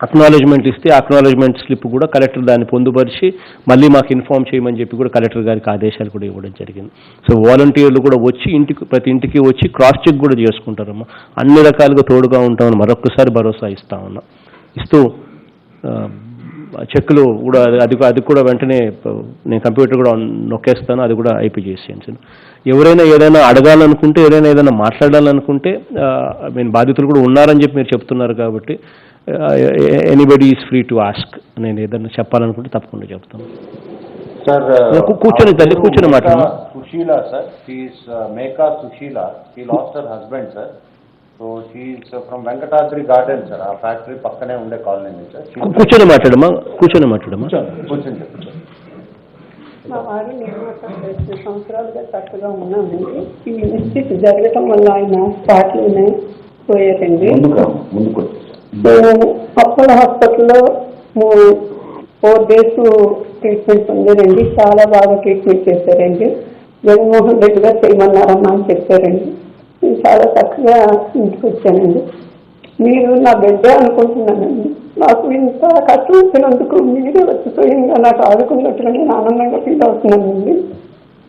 అక్నాలెడ్జ్మెంట్ ఇస్తే అక్నాలెడ్జ్మెంట్ స్లిప్ కూడా కలెక్టర్ దాన్ని పొందుపరిచి మళ్ళీ మాకు ఇన్ఫార్మ్ చేయమని చెప్పి కూడా కలెక్టర్ గారికి ఆదేశాలు కూడా ఇవ్వడం జరిగింది. సో వాలంటీర్లు కూడా వచ్చి ప్రతి ఇంటికి వచ్చి క్రాస్ చెక్ కూడా చేసుకుంటారమ్మా. అన్ని రకాలుగా తోడుగా ఉంటామని మరొకసారి భరోసా ఇస్తూ చెక్కులు కూడా అది కూడా వెంటనే నేను కంప్యూటర్ కూడా నొక్కేస్తాను, అది కూడా ఐపీ చేసేయండి. ఎవరైనా ఏదైనా అడగాలనుకుంటే, ఏదైనా మాట్లాడాలనుకుంటే బాధితులు కూడా ఉన్నారని చెప్పి మీరు చెప్తున్నారు కాబట్టి anybody is free to ask. నేను ఏదైనా చెప్పాలనుకుంటే తప్పకుండా చెప్తాను. సార్ కూర్చొని తల్లి కూర్చొని మాట్లాడు. Sushila sir, she's Meka Sushila, she lost her husband sir. So she's from Venkatadri garden sir, ఆ ఫ్యాక్టరీ పక్కనే ఉండే కాలనీ సార్. కూర్చొని మాట్లాడమ్మా. కూర్చొని మా వారు నేను 2 సంవత్సరాలుగా చక్కగా ఉన్నామండి. ఈ ఇన్సిడెంట్ జరగటం వల్ల ఆయన స్పాట్లోనే పోయారండి. అపోలో హాస్పిటల్లో 4 days ట్రీట్మెంట్ పొందారండి. చాలా బాగా ట్రీట్మెంట్ చేశారండి. జగన్మోహన్ రెడ్డి గారు చేయమన్నారమ్మా అని చెప్పారండి. నేను చాలా చక్కగా ఇంటికి వచ్చానండి. మీరు నా బిడ్డ అనుకుంటున్నానండి. నాకు ఇంత కష్టం వచ్చినందుకు మీరే వచ్చిపోయిందిగా నాకు ఆదుకున్నట్టుగా నేను ఆనందంగా ఫీల్ అవుతున్నానండి.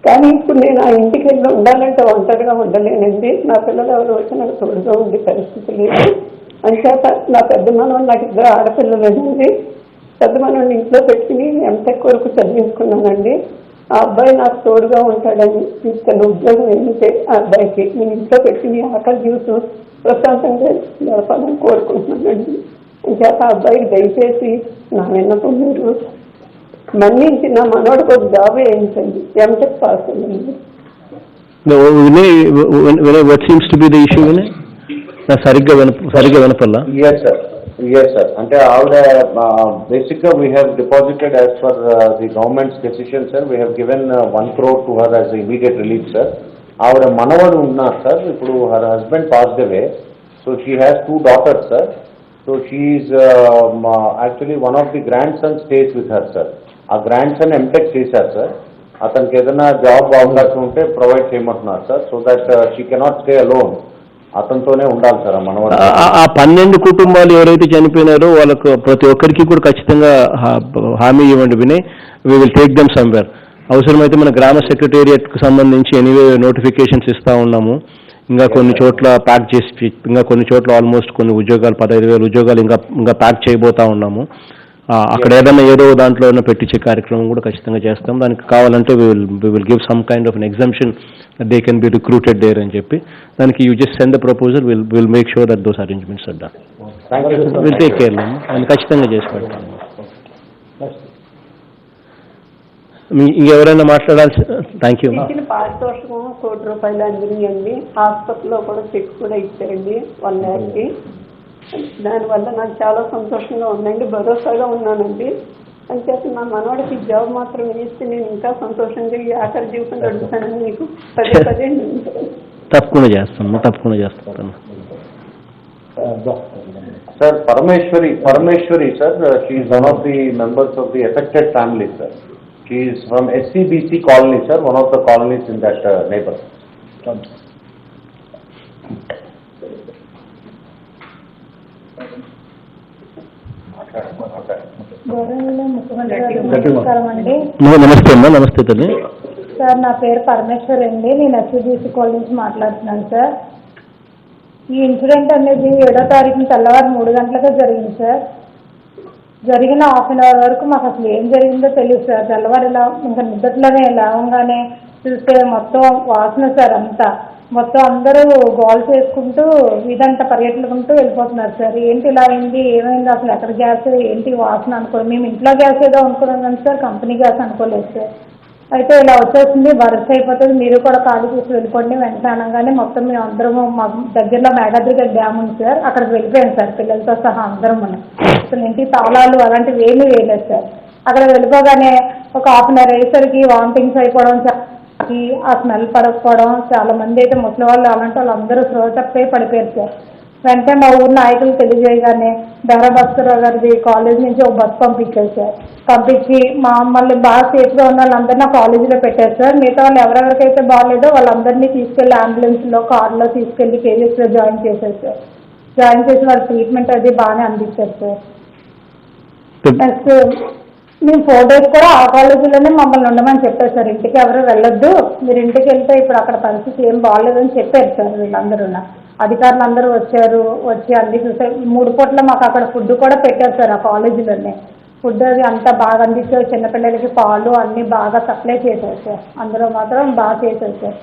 కానీ ఇప్పుడు నేను ఆ ఇంటికి వెళ్ళి ఉండాలంటే ఒంటరిగా ఉండలేనండి. నా పిల్లలు ఎవరు వచ్చి నాకు తోడుగా ఉండే పరిస్థితి లేదు. అంచేత నా పెద్ద మనవడు, నాకు 2 ఆడపిల్లలేనండి. పెద్ద మనవడిని ఇంట్లో పెట్టుకుని ఎంటెక్ వరకు చదివించుకున్నానండి. ఆ అబ్బాయి నాకు తోడుగా ఉంటాడని తీసుకెళ్ళి ఉద్యోగం ఏమిటే ఆ అబ్బాయికి నేను ఇంట్లో పెట్టుకుని ఆకలి జీవితం ప్రశాంతంగా గడపాలని కోరుకుంటున్నానండి. అంచేత ఆ అబ్బాయికి దయచేసి నా విన్నపం మీరు మన్నించి నా మనోడికి ఒక జాబ్ వేయించండి. ఎంటెక్ పాస్ అయ్యింది. సరిగ్గా వినపల్లా? Yes, sir. అంటే ఆవిడ బేసిక్గా we have deposited as for the governments decision sir. We have given 1 crore to her as immediate relief sir. ఆవిడ మనవడు ఉన్నారు సార్. ఇప్పుడు her husband passed away. So she has 2 daughters sir. So she is actually one of the grand son stays with her sir. ఆ grand son MTech చేశారు sir. అతనికి ఏదైనా job అవకాశం ఉంటే ప్రొవైడ్ చేయమంటున్నారు sir. So that she cannot stay alone. అతనితోనే ఉండాలి sir మనవాడు. ఆ 12 కుటుంబాలు ఎవరైతే చనిపోయినారో వాళ్ళకు ప్రతి ఒక్కరికి కూడా ఖచ్చితంగా హామీ ఇవ్వండి Vinay. We will take them somewhere. అవసరమైతే మన గ్రామ సెక్రటేరియట్కి సంబంధించి ఎనీవే నోటిఫికేషన్స్ ఇస్తూ ఉన్నాము. ఇంకా కొన్ని చోట్ల ప్యాక్ చేసి, ఇంకా కొన్ని చోట్ల ఆల్మోస్ట్ కొన్ని ఉద్యోగాలు 15,000 ఉద్యోగాలు ఇంకా ప్యాక్ చేయబోతా ఉన్నాము. అక్కడ ఏదైనా ఏదో దాంట్లో ఏమైనా పెట్టించే కార్యక్రమం కూడా ఖచ్చితంగా చేస్తాం. దానికి కావాలంటే we will give some kind of an exemption they can be recruited there అని చెప్పి, దానికి you just send the proposal, will make sure that those arrangements are done. Will take care అని ఖచ్చితంగా చేసి పెడతాం. ఇంకెవరైనా మాట్లాడాల్సి? Thank you. ఇచ్చిన పారితోషికం ₹1,00,00,000 అందినాయండి. హాస్పిటల్లో కూడా చెక్ కూడా ఇచ్చారండి 1 lakh. దానివల్ల నాకు చాలా సంతోషంగా ఉందండి, భరోసాగా ఉన్నానండి. అంచేత నా మనవాడికి జాబ్ మాత్రం ఇస్తే నేను ఇంకా సంతోషంగా ఈ ఆఖరి జీవితం గడుపుతానని మీకు పదే పదే తప్పకుండా చేస్తాను. Sir, Parameshwari, sir, she is one of the members of the affected family, sir. She is from SCBC colony, sir, one of the colonies in that neighborhood. నమస్తే అమ్మా. నమస్తే తల్లి. సార్, నా పేరు పరమేశ్వర్ అండి. నేను SCBC కాలనీ నుంచి మాట్లాడుతున్నాను సార్. ఈ ఇన్సిడెంట్ అనేది 7వ తారీఖున తెల్లవారు 3 గంటలకే జరిగింది సార్. జరిగిన ½ an hour వరకు మాకు అసలు ఏం జరిగిందో తెలియదు సార్. తెల్లవారు ఇలా ఇంకా నిద్రలోనే లేవగానే చూస్తే మొత్తం వాసన సార్. అంతా మొత్తం అందరూ గోల్ చేసుకుంటూ ఇదంతా పర్యటనకుంటూ వెళ్ళిపోతున్నారు సార్. ఏంటి ఇలా అయింది, ఏమైంది, అసలు ఎక్కడ గ్యాస్, ఏంటి వాసన అనుకోలేదు. మేము ఇంట్లో గ్యాస్ ఏదో అనుకున్నాం కానీ సార్, కంపెనీ గ్యాస్ అనుకోలేదు సార్. అయితే ఇలా వచ్చేసింది, బరస్ట్ అయిపోతుంది, మీరు కూడా ఖాళీ చేసి వెళ్ళిపోండి వెంటనే అనగానే మొత్తం మేము అందరము మా దగ్గరలో మేఘాద్రి డ్యామ్ ఉంది సార్, అక్కడికి వెళ్ళిపోయాం సార్ పిల్లలతో సహా అందరం. అసలు ఇంటికి తాళాలు అలాంటివి ఏమీ వేయలేదు సార్. అక్కడ వెళ్ళిపోగానే ఒక ½ an hour అయ్యేసరికి వామిటింగ్స్ అయిపోవడం, ఆ స్మెల్ పడకపోవడం, చాలా మంది అయితే ముసలి వాళ్ళు అలాంటి వాళ్ళు అందరూ స్లో తప్పే పడిపోయారు సార్. వెంటనే మా ఊరు నాయకులు తెలియజేయగానే బెహరా భాస్కరరావు గారిది కాలేజ్ నుంచి ఒక బస్సు పంపించారు సార్. పంపించి మమ్మల్ని బాగా సేఫ్గా ఉన్న వాళ్ళందరినీ కాలేజీలో పెట్టారు సార్. మిగతా వాళ్ళు ఎవరెవరికైతే బాగాలేదో వాళ్ళందరినీ తీసుకెళ్లి అంబులెన్స్లో, కార్లో తీసుకెళ్లి కేజీఎస్లో జాయిన్ చేశారు సార్. జాయిన్ చేసి వాళ్ళ ట్రీట్మెంట్ అది బాగానే అందించారు సార్. నెక్స్ట్ మేము 4 days కూడా ఆ కాలేజీలోనే మమ్మల్ని ఉండమని చెప్పారు సార్. ఇంటికి ఎవరు వెళ్ళొద్దు, మీరు ఇంటికి వెళ్తే ఇప్పుడు అక్కడ పరిస్థితి ఏం బాగాలేదని చెప్పారు సార్. వీళ్ళందరూ అధికారులు అందరూ వచ్చి అన్ని చూసారు. 3 పూట్ల మాకు అక్కడ ఫుడ్ కూడా పెట్టారు సార్. ఆ కాలేజీలోనే ఫుడ్ అది అంతా బాగా అందించారు. చిన్నపిల్లలకి పాలు అన్నీ బాగా సప్లై చేశారు సార్. అందులో మాత్రం బాగా చేశారు సార్.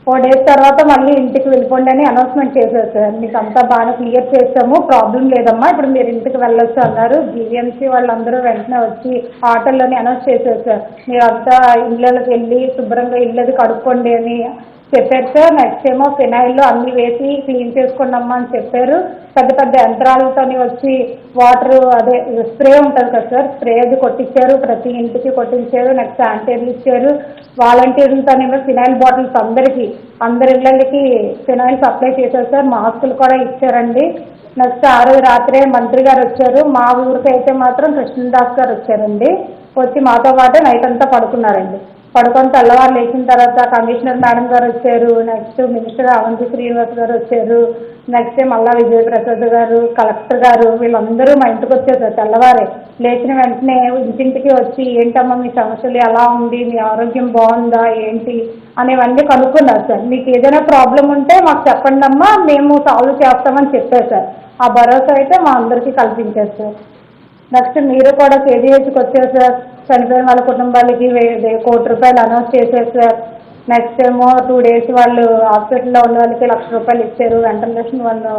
4 days తర్వాత మళ్ళీ ఇంటికి వెళ్ళిపోండి అని అనౌన్స్మెంట్ చేశారు సార్. మీకు అంతా బాగా క్లియర్ చేస్తాము, ప్రాబ్లం లేదమ్మా, ఇప్పుడు మీరు ఇంటికి వెళ్ళొచ్చు అన్నారు. GVMC వాళ్ళందరూ వెంటనే వచ్చి ఆటోలోనే అనౌన్స్ చేశారు సార్. మీరు అంతా ఇళ్ళకి వెళ్ళి శుభ్రంగా ఇళ్ళది కడుక్కోండి అని చెప్పారు సార్. నెక్స్ట్ ఏమో ఫినాయిల్ అన్ని వేసి క్లీన్ చేసుకోండమ్మా అని చెప్పారు. పెద్ద పెద్ద యంత్రాలతో వచ్చి వాటర్ అదే స్ప్రే ఉంటుంది కదా సార్, స్ప్రే అది కొట్టించారు, ప్రతి ఇంటికి కొట్టించారు. నెక్స్ట్ శానిటైజర్ ఇచ్చారు. వాలంటీర్లతోనేమో ఫినాయిల్ బాటిల్స్ అందరి ఇళ్ళకి ఫినాయిల్ సప్లై చేశారు సార్. మాస్కులు కూడా ఇచ్చారండి. నెక్స్ట్ ఆ రోజు రాత్రే మంత్రి గారు వచ్చారు. మా ఊరికి అయితే మాత్రం కృష్ణదాస్ గారు వచ్చారండి. వచ్చి మాతో పాటు నైట్ అంతా పడుకున్నారండి. పడుకొని తెల్లవారు లేచిన తర్వాత కమిషనర్ మేడం గారు వచ్చారు. నెక్స్ట్ మినిస్టర్ అవంతి శ్రీనివాస్ గారు వచ్చారు. నెక్స్ట్ మల్లా విజయప్రసాద్ గారు, కలెక్టర్ గారు, వీళ్ళందరూ మా ఇంటికి వచ్చారు సార్. తెల్లవారే లేచిన వెంటనే ఇంటింటికి వచ్చి ఏంటమ్మా మీ సమస్యలు ఎలా ఉంది, మీ ఆరోగ్యం బాగుందా ఏంటి అనేవన్నీ కనుక్కున్నారు సార్. మీకు ఏదైనా ప్రాబ్లం ఉంటే మాకు చెప్పండి అమ్మా, మేము సాల్వ్ చేస్తామని చెప్పారు సార్. ఆ భరోసా అయితే మా అందరికీ కల్పించారు సార్. నెక్స్ట్ మీరు కూడా KGHకి వచ్చారు సార్. చనిపోయిన వాళ్ళ కుటుంబాలకి ₹1,00,00,000 అనౌన్స్ చేశారు సార్. నెక్స్ట్ ఏమో 2 days వాళ్ళు హాస్పిటల్లో ఉన్న వాళ్ళకి ₹1,00,000 ఇచ్చారు. వెంటిలేషన్ వాళ్ళు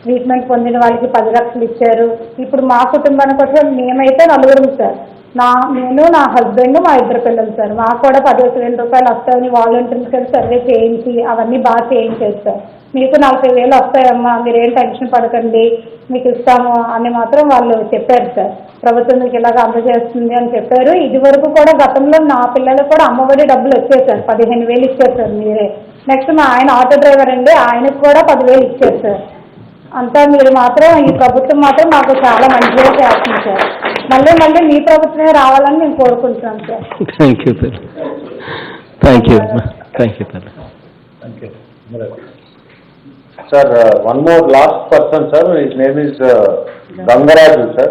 ట్రీట్మెంట్ పొందిన వాళ్ళకి 10 లక్షలు ఇచ్చారు. ఇప్పుడు మా కుటుంబానికి వచ్చే మేమైతే 4 సార్. నేను, నా హస్బెండ్, మా 2 పిల్లలు సార్. మాకు కూడా ₹15,000 వస్తాయని వాలంటీర్స్కి సర్వే చేయించి అవన్నీ బాగా చేయించారు సార్. మీకు 40,000 వస్తాయమ్మా, మీరేం టెన్షన్ పడకండి, మీకు ఇస్తాము అని మాత్రం వాళ్ళు చెప్పారు సార్. ప్రభుత్వం మీకు ఇలాగ అందజేస్తుంది అని చెప్పారు. ఇది వరకు కూడా గతంలో నా పిల్లలకు కూడా అమ్మఒడి డబ్బులు వచ్చాయి సార్. 15,000 ఇచ్చారు సార్ మీరే. నెక్స్ట్ మా ఆయన ఆటో డ్రైవర్ అండి, ఆయనకు కూడా 10,000 ఇచ్చారు సార్. అంతా మీరు మాత్రం ఈ ప్రభుత్వం మాత్రం మాకు చాలా మంచిగా చేస్తుంది సార్. మళ్ళీ మీ ప్రభుత్వమే రావాలని నేను కోరుకుంటున్నాను sir. Thank you. Sir, one more last person, sir. His name is Gangaraju, sir.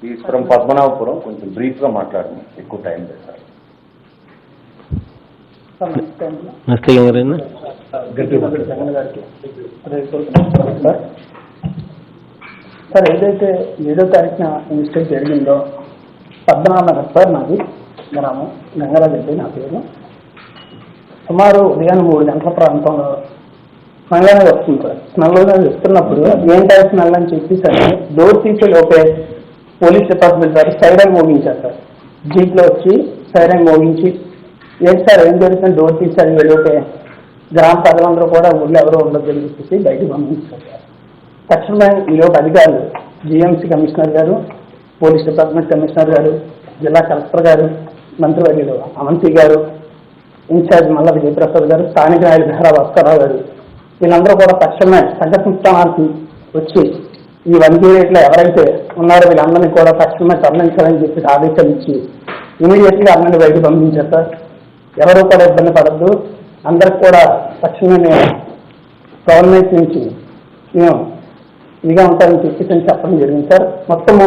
He is from Padmanabhapuram. కొంచెం బ్రీఫ్ గా మాట్లాడండి, ఎక్కువ టైం లేదు సార్. నమస్తే గంగారాజు. సార్ ఏదైతే 7వ తారీఖున ఇన్సిడెంట్ జరిగిందో పద్మనాభనగర్ సార్ నాది గ్రామం, గంగరాజరెడ్డి నా పేరు. సుమారు ఉదయం 3 గంటల ప్రాంతంలో స్మెల్ అనేది వస్తుంది సార్. స్మెల్ అనేది వస్తున్నప్పుడు ఏంటో స్మెల్ అని చెప్పి సరే డోర్ తీసే లోపే పోలీస్ డిపార్ట్మెంట్ వారు సైరన్ మోగించారు సార్. జీప్లో వచ్చి సైరన్ మోగించి ఏంటి సార్ ఏం జరుగుతుంది డోర్ తీసారు వెళ్ళిపోతే గ్రామ ప్రజలందరూ కూడా ఊళ్ళో ఎవరో ఉండొద్దని చెప్పేసి బయటకు పంపించారు సార్. తక్షణమే ఈలోపు అధికారులు జిఎంసీ కమిషనర్ గారు, పోలీస్ డిపార్ట్మెంట్ కమిషనర్ గారు, జిల్లా కలెక్టర్ గారు, మంత్రివర్యులు అవంతి గారు, ఇన్ఛార్జ్ మల్ల విజయప్రసాద్ గారు, స్థానిక నాయకులు ఘరా భాస్కరరావు గారు వీళ్ళందరూ కూడా తక్షణమే సంఘటన స్థానానికి వచ్చి ఈ 108లో ఎవరైతే ఉన్నారో వీళ్ళందరినీ కూడా తక్షణమే తరలించాలని చెప్పి ఆదేశాలు ఇచ్చి ఇమీడియట్గా అందరినీ బయటకు పంపించారు సార్. ఎవరూ కూడా ఇబ్బంది పడద్దు, అందరికి కూడా తక్షణమే గవర్నమెంట్ నుంచి మేము ఇదిగా ఉంటారని చెప్పేసి చెప్పడం జరిగింది సార్. మొత్తము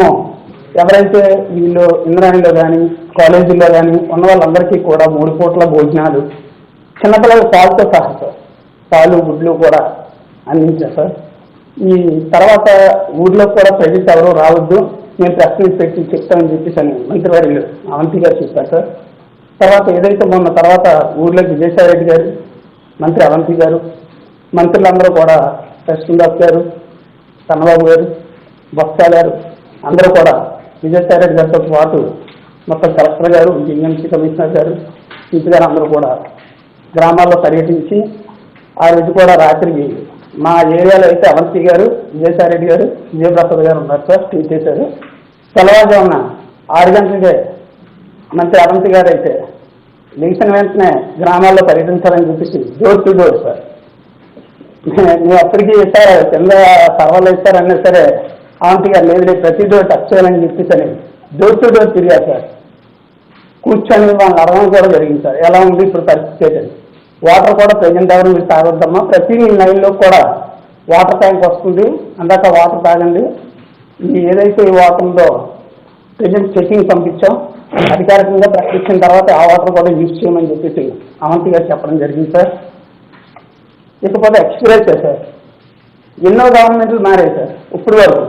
ఎవరైతే వీళ్ళు ఇంద్రాణిలో కానీ కాలేజీల్లో కానీ ఉన్న వాళ్ళందరికీ కూడా 3 పూట్ల భోజనాలు, చిన్నపిల్లల పాలతో సహా సార్ పాలు గుడ్లు కూడా అందించారు సార్. ఈ తర్వాత ఊర్లో కూడా ప్రజలు ఎవరు రావద్దు, మేము ప్రెస్ మీట్ పెట్టి చెప్తామని చెప్పేసి అని మంత్రివర్యులు అవంతి గారు చెప్పారు సార్. తర్వాత ఏదైతే మొన్న తర్వాత ఊర్లోకి విజయసాయిరెడ్డి గారు, మంత్రి అవంతి గారు, మంత్రులందరూ కూడా కృష్ణదాస్ గారు, చంద్రబాబు గారు, బొత్స గారు అందరూ కూడా విజయసాయిరెడ్డి గారితో పాటు మొత్తం కలెక్టర్ గారు, జిఎంసీ కమిషనర్ గారు, సీపీ గారు అందరూ కూడా గ్రామాల్లో పర్యటించి ఆ రోజు కూడా రాత్రికి మా ఏరియాలో అయితే అవంతి గారు, విజయసాయిరెడ్డి గారు, విజయప్రసాద్ గారు ఉన్నారు సార్. టీ చేశారు. తెల్లవారుజామున 6 గంటలకే మంత్రి అవంతి గారు అయితే లేచిన వెంటనే గ్రామాల్లో పర్యటించాలని చెప్పేసి డోర్ టు డోర్ సార్. మేము అప్పటికీ సార్ కింద సర్వర్లు ఇస్తారన్నా సరే అవంతి గారు లేదు ప్రతి డోర్ టచ్ చేయాలని చెప్పేసి అని డోర్ టు డోర్ తిరిగారు సార్. కూర్చొని వాళ్ళని అడగడం కూడా జరిగింది సార్, ఎలా ఉంది ఇప్పుడు పరిస్థితి ఏంటని. వాటర్ కూడా ప్రజెంట్ ఎవరు మీరు తాగొద్దమ్మా, ప్రతి లైన్లో కూడా వాటర్ ట్యాంక్ వస్తుంది, అందాక వాటర్ తాగండి. ఈ ఏదైతే ఈ వాటర్ ఉందో ప్రజెంట్ చెకింగ్ పంపించాం, అధికారికంగా ప్రకటించిన తర్వాత ఆ వాటర్ కూడా యూజ్ చేయమని చెప్పేసి అవంతి గారు చెప్పడం జరిగింది సార్. ఇకపోతే ఎక్స్పీరియన్స్ సార్ ఎన్నో గవర్నమెంట్లు మారాయి సార్, ఇప్పుడు వరకు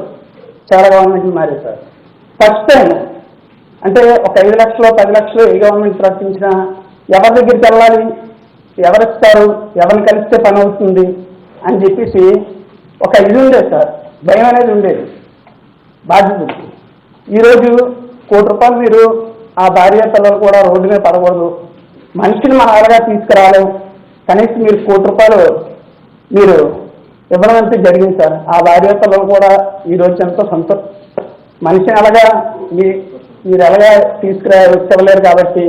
చాలా గవర్నమెంట్లు మారాయి సార్. ఫస్ట్ టైం అంటే ఒక 5 లక్షలు 10 లక్షలు ఏ గవర్నమెంట్ ప్రకటించినా ఎవరి దగ్గరికి వెళ్ళాలి, ఎవరిస్తారు, ఎవరిని కలిస్తే పని అవుతుంది అని చెప్పేసి ఒక ఇది ఉండేది సార్, భయం అనేది ఉండేది బాధ్యత. ఈరోజు ₹1,00,00,000 మీరు ఆ భార్య పిల్లలు కూడా రోడ్డు మీద పడకూడదు, మనిషిని మనం అలాగా తీసుకురాలేం, కనీసం మీరు ₹1,00,00,000 మీరు ఇవ్వడం అంతే జరిగింది సార్. ఆ భార్య పిల్లలు కూడా ఈరోజు ఎంతో మనిషిని అలాగా మీరు ఎలాగా వచ్చలేరు కాబట్టి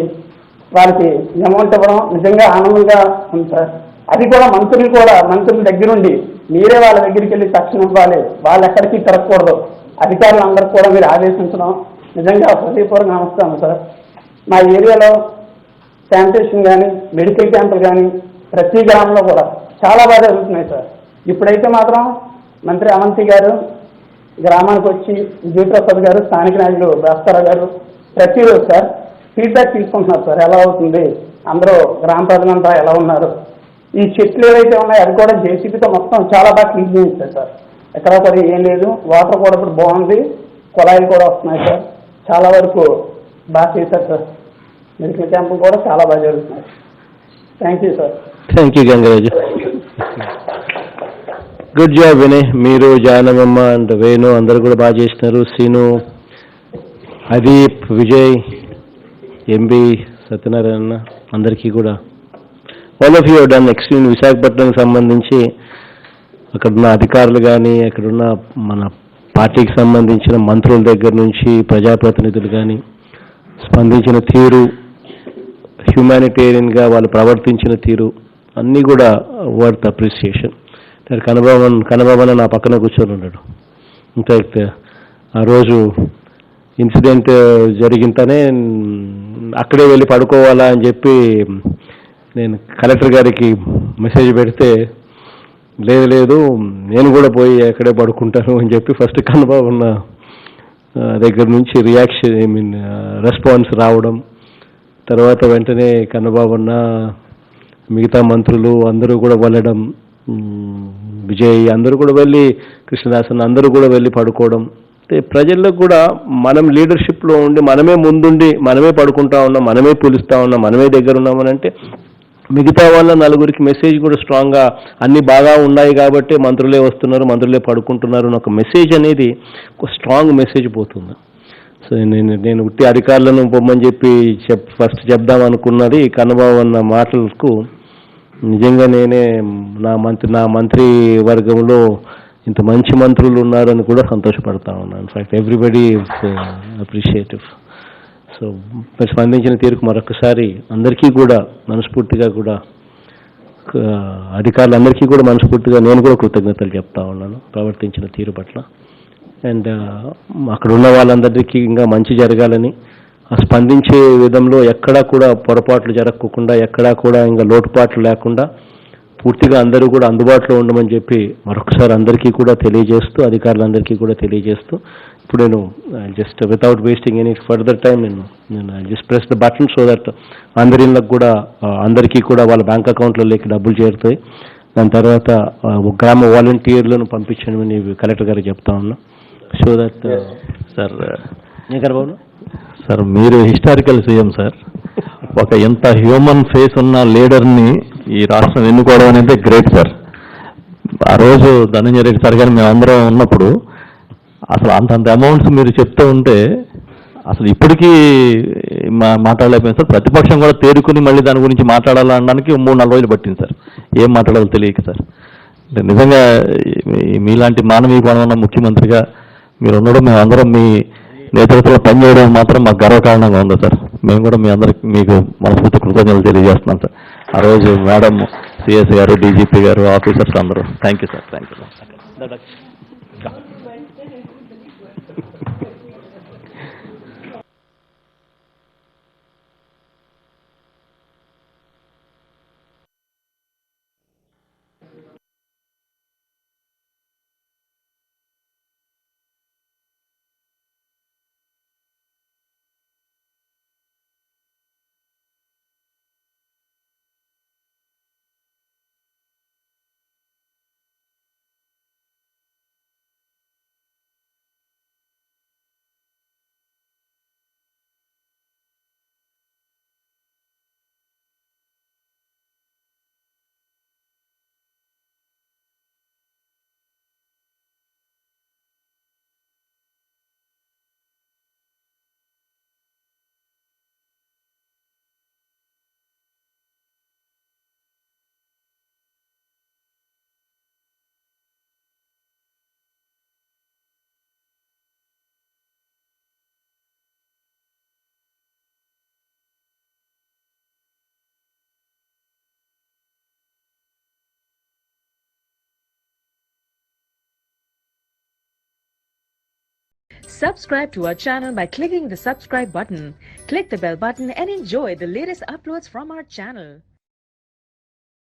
వాళ్ళకి అమౌంట్ ఇవ్వడం నిజంగా ఆనందంగా ఉంది సార్. అది కూడా మంత్రుల దగ్గరుండి మీరే వాళ్ళ దగ్గరికి వెళ్ళి తక్షణం ఇవ్వాలి, వాళ్ళు ఎక్కడికి తిరగకూడదు, అధికారులందరికీ కూడా మీరు ఆదేశించడం నిజంగా హృదయపూర్వక నమస్కారం సార్. మా ఏరియాలో శానిటేషన్ కానీ మెడికల్ క్యాంపులు కానీ ప్రతి గ్రామంలో కూడా చాలా బాగా జరుగుతున్నాయి సార్. ఇప్పుడైతే మాత్రం మంత్రి అవంతి గారు గ్రామానికి వచ్చి విజయప్రసాద్ గారు, స్థానిక నాయకులు భాస్కరరావు గారు ప్రతిరోజు సార్ ఫీడ్బ్యాక్ తీసుకుంటున్నారు సార్, ఎలా అవుతుంది, అందరూ గ్రామ ప్రజలంతా ఎలా ఉన్నారు. ఈ చెట్లు ఏవైతే ఉన్నాయో అది కూడా జేసీబీతో మొత్తం చాలా బాగా క్లీన్ చేస్తారు సార్. ఎక్కడా కూడా ఏం లేదు, వాటర్ కూడా ఇప్పుడు బాగుంది, కుళాయిలు కూడా వస్తున్నాయి సార్, చాలా వరకు బాగా చేశారు సార్. మెడికల్ క్యాంపులు కూడా చాలా బాగా జరుగుతున్నాయి. Thank you sir. Thank you Gangaraju. Good job Vinay, మీరు జానమమ్మ అండ్ వేణు అందరు కూడా బాగా చేస్తున్నారు. శ్రీను, అదీప్, విజయ్, ఎంబి, సత్యనారాయణ అందరికీ కూడా all of you done extreme. విశాఖపట్నంకి సంబంధించి అక్కడున్న అధికారులు కానీ అక్కడున్న మన పార్టీకి సంబంధించిన మంత్రుల దగ్గర నుంచి ప్రజాప్రతినిధులు కానీ స్పందించిన తీరు, హ్యూమానిటేరియన్గా వాళ్ళు ప్రవర్తించిన తీరు అన్నీ కూడా వర్త్ అప్రిసియేషన్. కనబాబన్ నా పక్కన కూర్చొని ఉన్నాడు. ఇన్ఫ్యాక్ట్ ఆ రోజు ఇన్సిడెంట్ జరిగిందనే అక్కడే వెళ్ళి పడుకోవాలా అని చెప్పి నేను కలెక్టర్ గారికి మెసేజ్ పెడితే లేదు నేను కూడా పోయి అక్కడే పడుకుంటాను అని చెప్పి ఫస్ట్ కనబాబన్న దగ్గర నుంచి రెస్పాన్స్ రావడం, తర్వాత వెంటనే కన్నబాబన్న మిగతా మంత్రులు అందరూ కూడా వెళ్ళడం, విజయ్ అందరూ కూడా వెళ్ళి, కృష్ణదాసన్ అందరూ కూడా వెళ్ళి పడుకోవడం. అంటే ప్రజల్లో కూడా మనం లీడర్షిప్లో ఉండి మనమే ముందుండి మనమే పడుకుంటా ఉన్నాం, మనమే పిలుస్తూ ఉన్నాం, మనమే దగ్గర ఉన్నామని అంటే మిగతా వాళ్ళ నలుగురికి మెసేజ్ కూడా స్ట్రాంగ్గా అన్నీ బాగా ఉన్నాయి కాబట్టి మంత్రులే వస్తున్నారు, మంత్రులే పడుకుంటున్నారు అని ఒక మెసేజ్ అనేది ఒక స్ట్రాంగ్ మెసేజ్ పోతుంది. సో నేను ఉట్టి అధికారులను పొమ్మని చెప్పి ఫస్ట్ చెప్దాం అనుకున్నది కన్నబాబు అన్న మాటలకు నిజంగా నేనే నా మంత్రి వర్గంలో ఇంత మంచి మంత్రులు ఉన్నారని కూడా సంతోషపడతా ఉన్నాను. In fact everybody is appreciative. So మరి స్పందించిన తీరుకు మరొకసారి అందరికీ కూడా మనస్ఫూర్తిగా కూడా అధికారులందరికీ కూడా మనస్ఫూర్తిగా నేను కూడా కృతజ్ఞతలు చెప్తా ఉన్నాను ప్రవర్తించిన తీరు పట్ల. అండ్ అక్కడ ఉన్న వాళ్ళందరికీ ఇంకా మంచి జరగాలని, స్పందించే విధంలో ఎక్కడా కూడా పొరపాట్లు జరగకుండా, ఎక్కడా కూడా ఇంకా లోటుపాట్లు లేకుండా పూర్తిగా అందరూ కూడా అందుబాటులో ఉండమని చెప్పి మరొకసారి అందరికీ కూడా తెలియజేస్తూ, అధికారులందరికీ కూడా తెలియజేస్తూ, ఇప్పుడు నేను just without wasting any further time నేను just press the button so that అందరిళ్ళకి కూడా అందరికీ కూడా వాళ్ళ బ్యాంక్ అకౌంట్లలోకి డబ్బులు చేరుతాయి. దాని తర్వాత గ్రామ వాలంటీర్లను పంపించమని కలెక్టర్ గారికి చెప్తా ఉన్నా. So that sir Babu sir మీరు హిస్టారికల్ సీఎం సార్. ఒక ఎంత హ్యూమన్ ఫేస్ ఉన్న లీడర్ని ఈ రాష్ట్రం ఎన్నుకోవడం అనేది గ్రేట్ సార్. ఆ రోజు ధనంజయ రెడ్డి సార్ గారు మేమందరం ఉన్నప్పుడు అసలు అంతంత అమౌంట్స్ మీరు చెప్తూ ఉంటే అసలు ఇప్పటికీ మాట్లాడలేకపోయింది సార్. ప్రతిపక్షం కూడా తేరుకుని మళ్ళీ దాని గురించి మాట్లాడాలనడానికి 3-4 రోజులు పట్టింది సార్. ఏం మాట్లాడాలో తెలియక సార్. నిజంగా మీలాంటి మానవీయ గుణం ఉన్న ముఖ్యమంత్రిగా మీరు ఉండడం, మేమందరం మీ నేతృత్వంలో పనిచేయడం మాత్రం మాకు గర్వకారణంగా ఉంది సార్. మేము కూడా మీకు మనస్ఫూర్తి కృతజ్ఞతలు తెలియజేస్తున్నాం సార్. ఆ రోజు మేడం, సిఎస్ గారు, డీజీపీ గారు, ఆఫీసర్స్ అందరూ thank you sir. Thank you sir. Subscribe to our channel by clicking the subscribe button. Click the bell button and enjoy the latest uploads from our channel.